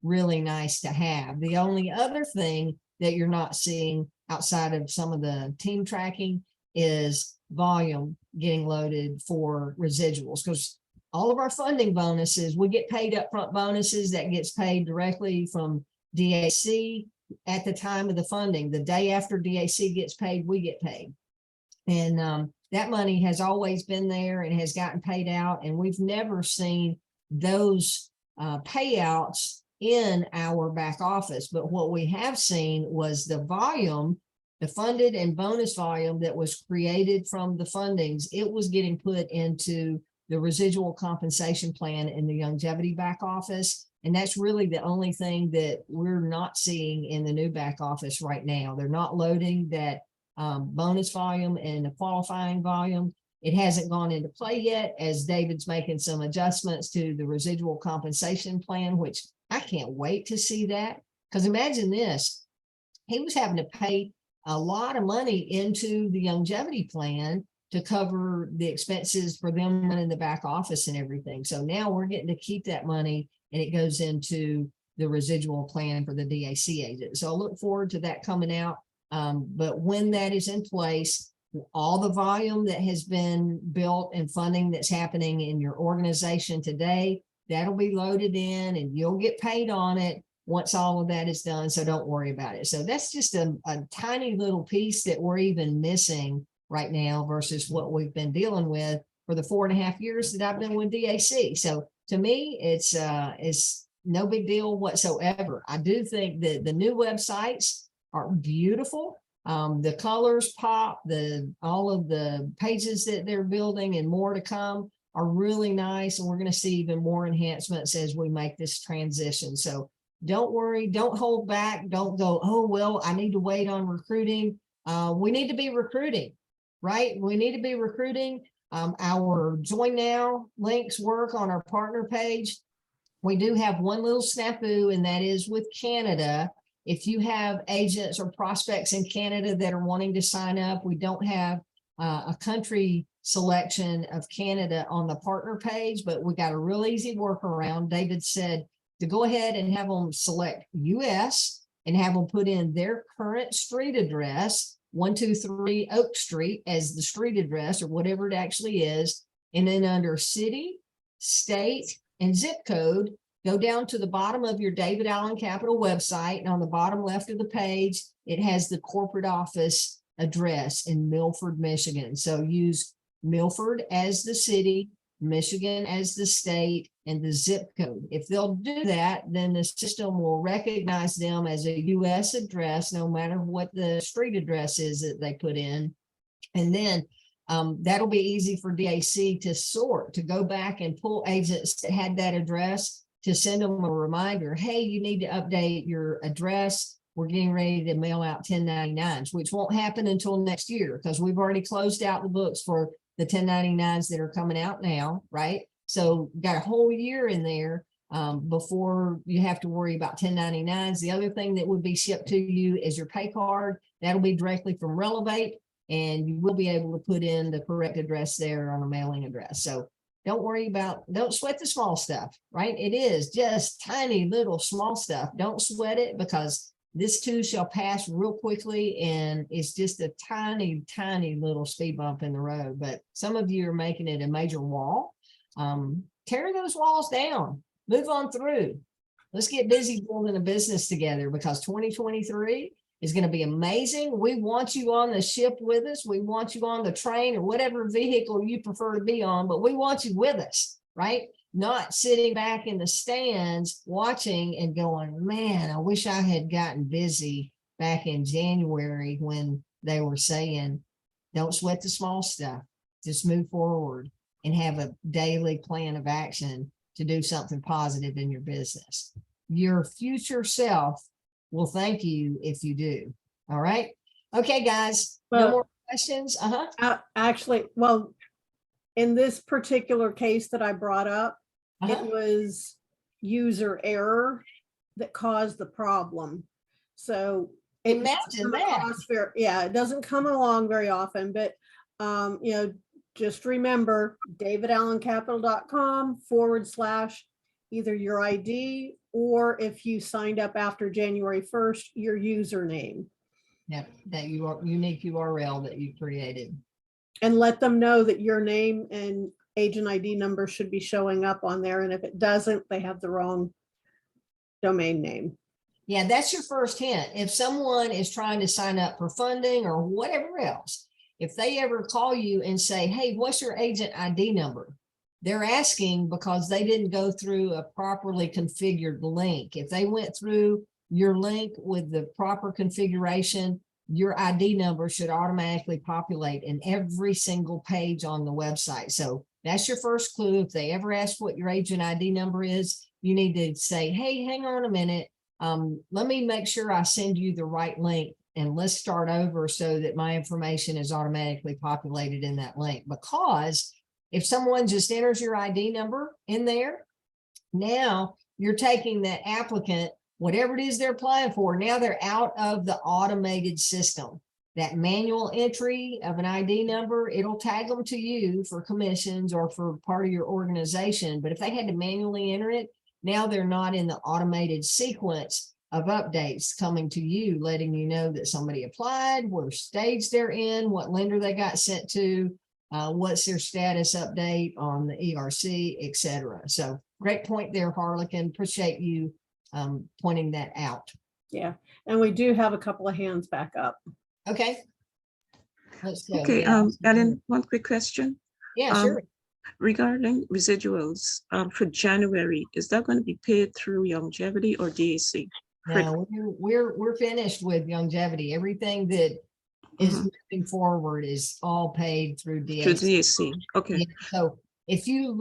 really nice to have. The only other thing that you're not seeing outside of some of the team tracking is volume getting loaded for residuals, because all of our funding bonuses, we get paid upfront bonuses that gets paid directly from DAC at the time of the funding. The day after DAC gets paid, we get paid. And that money has always been there and has gotten paid out. And we've never seen those payouts in our back office. But what we have seen was the volume, the funded and bonus volume that was created from the fundings. It was getting put into the residual compensation plan in the longevity back office. And that's really the only thing that we're not seeing in the new back office right now. They're not loading that bonus volume and the qualifying volume. It hasn't gone into play yet, as David's making some adjustments to the residual compensation plan, which I can't wait to see that. Because imagine this, he was having to pay a lot of money into the longevity plan to cover the expenses for them running the back office and everything. So now we're getting to keep that money, and it goes into the residual plan for the DAC agent. So I look forward to that coming out. But when that is in place, all the volume that has been built and funding that's happening in your organization today, that'll be loaded in and you'll get paid on it once all of that is done. So don't worry about it. So that's just a tiny little piece that we're even missing right now versus what we've been dealing with for the 4.5 years that I've been with DAC. So to me, it's no big deal whatsoever. I do think that the new websites are beautiful. The colors pop, all of the pages that they're building and more to come are really nice. And we're going to see even more enhancements as we make this transition. So don't worry, don't hold back. Don't go, oh, well, I need to wait on recruiting. We need to be recruiting, right? We need to be recruiting. Our Join Now links work on our partner page. We do have one little snafu, and that is with Canada. If you have agents or prospects in Canada that are wanting to sign up, we don't have a country selection of Canada on the partner page, but we got a real easy workaround. David said to go ahead and have them select US and have them put in their current street address, 123 Oak Street, as the street address or whatever it actually is. And then under city, state, and zip code, go down to the bottom of your David Allen Capital website. And on the bottom left of the page, it has the corporate office address in Milford, Michigan. So use Milford as the city, Michigan as the state, and the zip code. If they'll do that, then the system will recognize them as a US address, no matter what the street address is that they put in. And then that'll be easy for DAC to sort, to go back and pull agents that had that address, to send them a reminder, hey, you need to update your address. We're getting ready to mail out 1099s, which won't happen until next year because we've already closed out the books for the 1099s that are coming out now, right? So got a whole year in there before you have to worry about 1099s. The other thing that would be shipped to you is your pay card. That'll be directly from Relevate, and you will be able to put in the correct address there on a mailing address. So don't worry about, don't sweat the small stuff, right? It is just tiny little small stuff. Don't sweat it because this too shall pass real quickly, and it's just a tiny, tiny little speed bump in the road. But some of you are making it a major wall. Tear those walls down, move on through. Let's get busy building a business together because 2023 is going to be amazing. We want you on the ship with us. We want you on the train or whatever vehicle you prefer to be on, but we want you with us, right? Not sitting back in the stands watching and going, man, I wish I had gotten busy back in January when they were saying, don't sweat the small stuff, just move forward and have a daily plan of action to do something positive in your business. Your future self will thank you if you do. All right. Okay, guys, no Well- more questions. Actually, well, in this particular case that I brought up, it was user error that caused the problem. So it doesn't Imagine come that. across yeah, it doesn't come along very often, but you know, just remember davidallencapital.com/ either your ID, or if you signed up after January 1st, your username. Yeah, that unique URL that you created. And let them know that your name and agent ID number should be showing up on there. And if it doesn't, they have the wrong domain name. Yeah, that's your first hint. If someone is trying to sign up for funding or whatever else, if they ever call you and say, hey, what's your agent ID number? They're asking because they didn't go through a properly configured link. If they went through your link with the proper configuration, your ID number should automatically populate in every single page on the website. So that's your first clue. If they ever ask what your agent ID number is, you need to say, hey, hang on a minute. Let me make sure I send you the right link and let's start over so that my information is automatically populated in that link. Because if someone just enters your ID number in there, now you're taking that applicant, whatever it is they're applying for, now they're out of the automated system. That manual entry of an ID number, it'll tag them to you for commissions or for part of your organization. But if they had to manually enter it, now they're not in the automated sequence of updates coming to you, letting you know that somebody applied, what stage they're in, what lender they got sent to, what's their status update on the ERC, etc. So great point there, Harlequin. Appreciate you pointing that out. Yeah. And we do have a couple of hands back up. Okay. Let's go. Okay, Yeah. Ellen, one quick question. Yeah, sure. Regarding residuals, for January, is that going to be paid through longevity or DAC? No, we're finished with longevity. Everything that is moving forward is all paid through DAC. Through DAC, okay. Yeah, so if you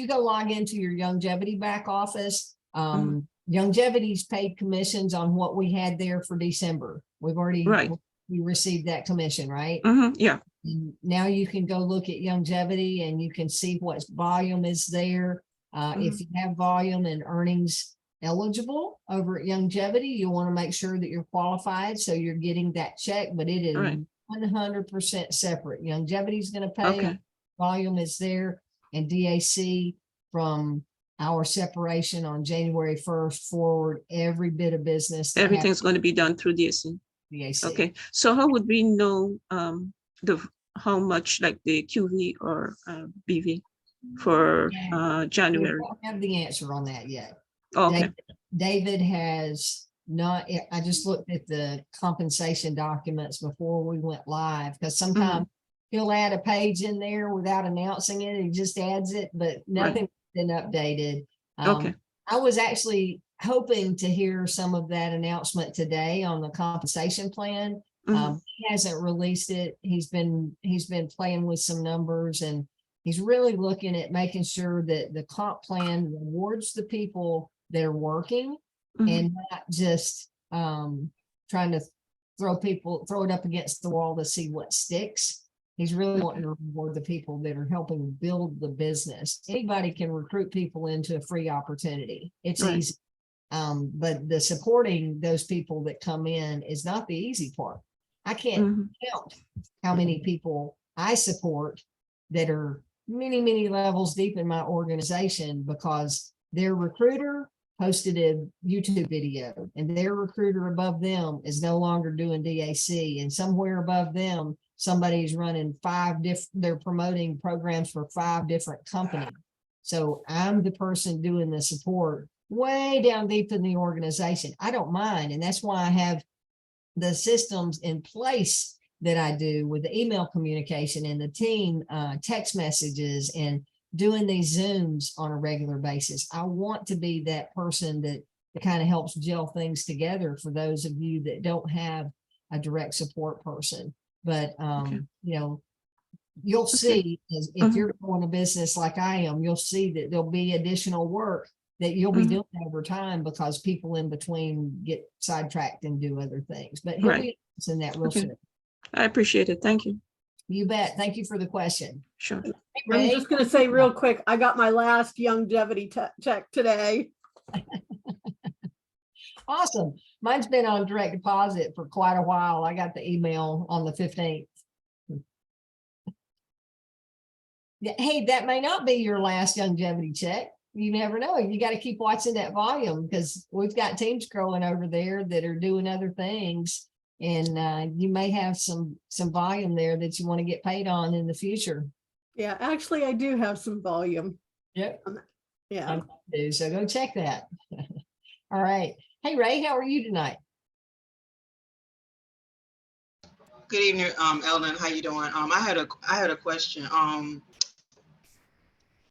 go log into your longevity back office, longevity's paid commissions on what we had there for December. We've already we received that commission, right? Yeah. And now you can go look at longevity and you can see what volume is there. If you have volume and earnings eligible over at longevity, you want to make sure that you're qualified, so you're getting that check, but it is 100% separate. Longevity is going to pay, volume is there, and DAC from our separation on January 1st forward, every bit of business. Everything's going to be done through DAC. Okay, so how would we know how much, like the QV or BV for January? We don't have the answer on that yet. Okay. David has not, I just looked at the compensation documents before we went live, because sometimes he'll add a page in there without announcing it. He just adds it, but nothing's been updated. Okay. I was actually hoping to hear some of that announcement today on the compensation plan. He hasn't released it. He's been playing with some numbers, and he's really looking at making sure that the comp plan rewards the people that are working and not just trying to throw it up against the wall to see what sticks. He's really wanting to reward the people that are helping build the business. Anybody can recruit people into a free opportunity. It's easy. But the supporting those people that come in is not the easy part. I can't count how many people I support that are many, many levels deep in my organization because their recruiter posted a YouTube video and their recruiter above them is no longer doing DAC, and somewhere above them, somebody's running they're promoting programs for 5 different companies. So I'm the person doing the support way down deep in the organization. I don't mind. And that's why I have the systems in place that I do with the email communication and the team text messages and doing these Zooms on a regular basis. I want to be that person that that kind of helps gel things together for those of you that don't have a direct support person. But, you know, you'll see if you're going a business like I am, you'll see that there'll be additional work that you'll be doing over time because people in between get sidetracked and do other things. But he'll be in that real soon. I appreciate it. Thank you. You bet. Thank you for the question. Sure. Hey, I'm Ray. just going to say real quick, I got my last longevity check today. Awesome. Mine's been on direct deposit for quite a while. I got the email on the 15th. Yeah, hey, that may not be your last longevity check. You never know. You got to keep watching that volume because we've got teams growing over there that are doing other things. And you may have some volume there that you want to get paid on in the future. Yeah, actually, I do have some volume. Yep. Yeah. So go check that. All right. Hey, Ray, how are you tonight? Good evening, Ellen. How you doing? I had a question.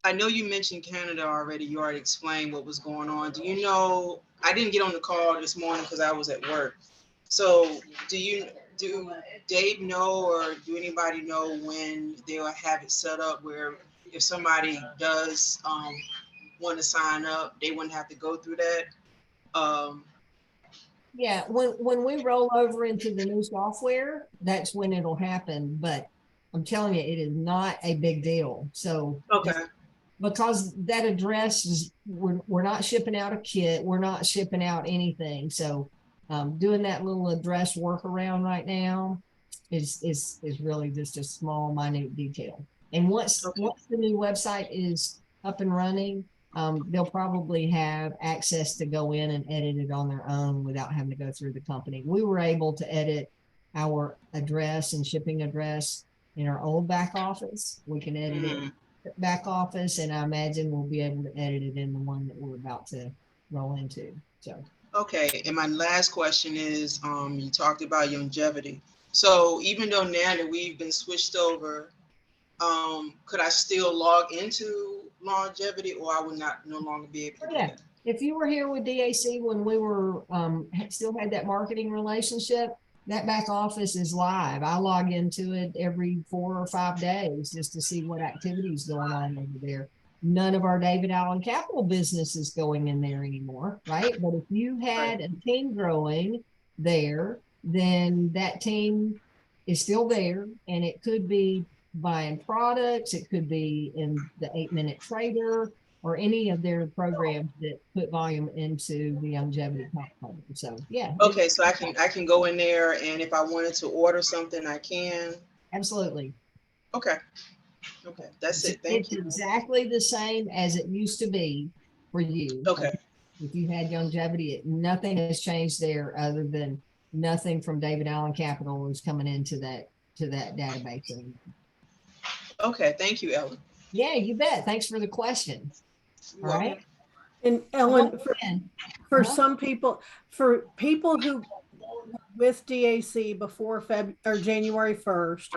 I know you mentioned Canada already. You already explained what was going on. Do you know? I didn't get on the call this morning because I was at work. So do Dave know, or do anybody know when they'll have it set up where if somebody does want to sign up, they wouldn't have to go through that? Yeah, when we roll over into the new software, that's when it'll happen. But I'm telling you, it is not a big deal. So Okay. because that address is, we're not shipping out a kit, we're not shipping out anything. So doing that little address workaround right now is really just a small, minute detail. And once the new website is up and running, they'll probably have access to go in and edit it on their own without having to go through the company. We were able to edit our address and shipping address in our old back office. We can edit it back office, and I imagine we'll be able to edit it in the one that we're about to roll into. So okay, and my last question is, you talked about longevity. So even though now that we've been switched over, could I still log into longevity, or I would not no longer be able to do that? If you were here with DAC when we were still had that marketing relationship, that back office is live. I log into it every 4 or 5 days just to see what activities going on over there. None of our David Allen Capital business is going in there anymore, right? But if you had a team growing there, then that team is still there, and it could be buying products, it could be in the 8-minute trader or any of their programs that put volume into the longevity component. So yeah. Okay, so I can go in there, and if I wanted to order something, I can. Absolutely. Okay, that's it. Thank you. It's exactly the same as it used to be for you. Okay. If you had longevity, nothing has changed there other than nothing from David Allen Capital is coming into that database anymore. Okay, thank you, Ellen. Yeah, you bet. Thanks for the question. You're All welcome. right. And Ellen, for Uh-huh. some people, for people who with DAC before January 1st,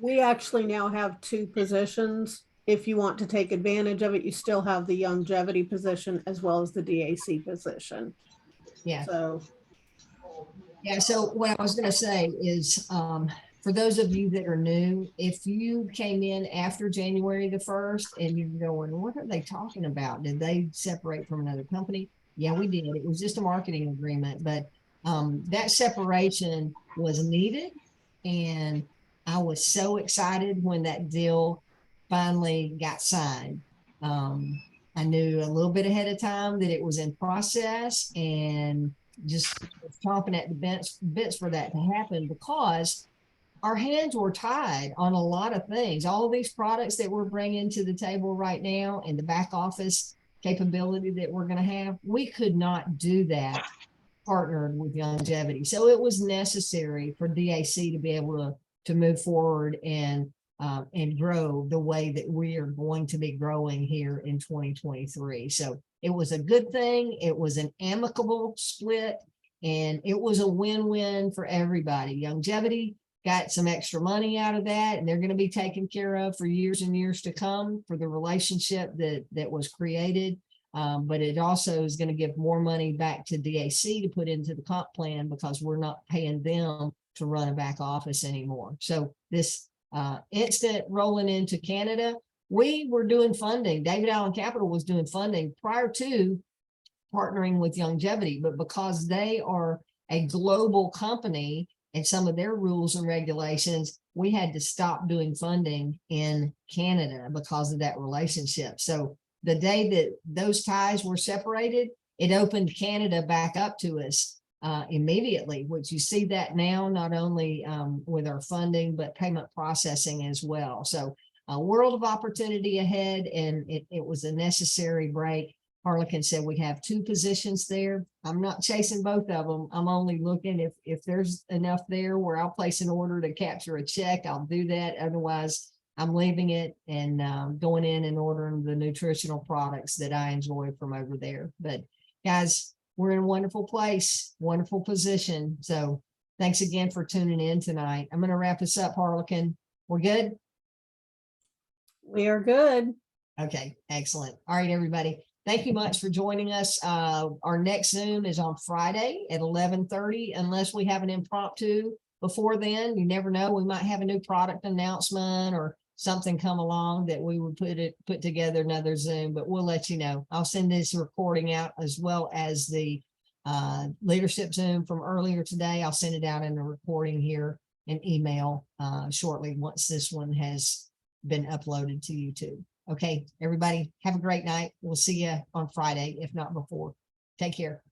we actually now have 2 positions. If you want to take advantage of it, you still have the longevity position as well as the DAC position. Yeah. So what I was going to say is, for those of you that are new, if you came in after January the 1st and you're going, what are they talking about? Did they separate from another company? Yeah, we did. It was just a marketing agreement, but that separation was needed. And I was so excited when that deal finally got signed. I knew a little bit ahead of time that it was in process, and just chomping at the bits for that to happen, because our hands were tied on a lot of things. All of these products that we're bringing to the table right now and the back office capability that we're going to have, we could not do that partnered with longevity. So it was necessary for DAC to be able to move forward and grow the way that we are going to be growing here in 2023. So it was a good thing. It was an amicable split, and it was a win-win for everybody. Longevity got some extra money out of that, and they're going to be taken care of for years and years to come for the relationship that was created. But it also is going to give more money back to DAC to put into the comp plan because we're not paying them to run a back office anymore. So this instant rolling into Canada, we were doing funding. David Allen Capital was doing funding prior to partnering with Longevity, but because they are a global company and some of their rules and regulations, we had to stop doing funding in Canada because of that relationship. So the day that those ties were separated, it opened Canada back up to us immediately, which you see that now, not only with our funding, but payment processing as well. So a world of opportunity ahead, and it was a necessary break. Harlequin said we have 2 positions there. I'm not chasing both of them. I'm only looking if there's enough there where I'll place an order to capture a check, I'll do that. Otherwise, I'm leaving it and going in and ordering the nutritional products that I enjoy from over there. But guys, we're in a wonderful place, wonderful position. So thanks again for tuning in tonight. I'm going to wrap this up, Harlequin. We're good? We are good. Okay, excellent. All right, everybody. Thank you much for joining us. Our next Zoom is on Friday at 11:30, unless we have an impromptu before then. You never know. We might have a new product announcement or something come along that we would put together another Zoom, but we'll let you know. I'll send this recording out as well as the leadership Zoom from earlier today. I'll send it out in a recording here and email shortly once this one has been uploaded to YouTube. Okay, everybody, have a great night. We'll see you on Friday, if not before. Take care.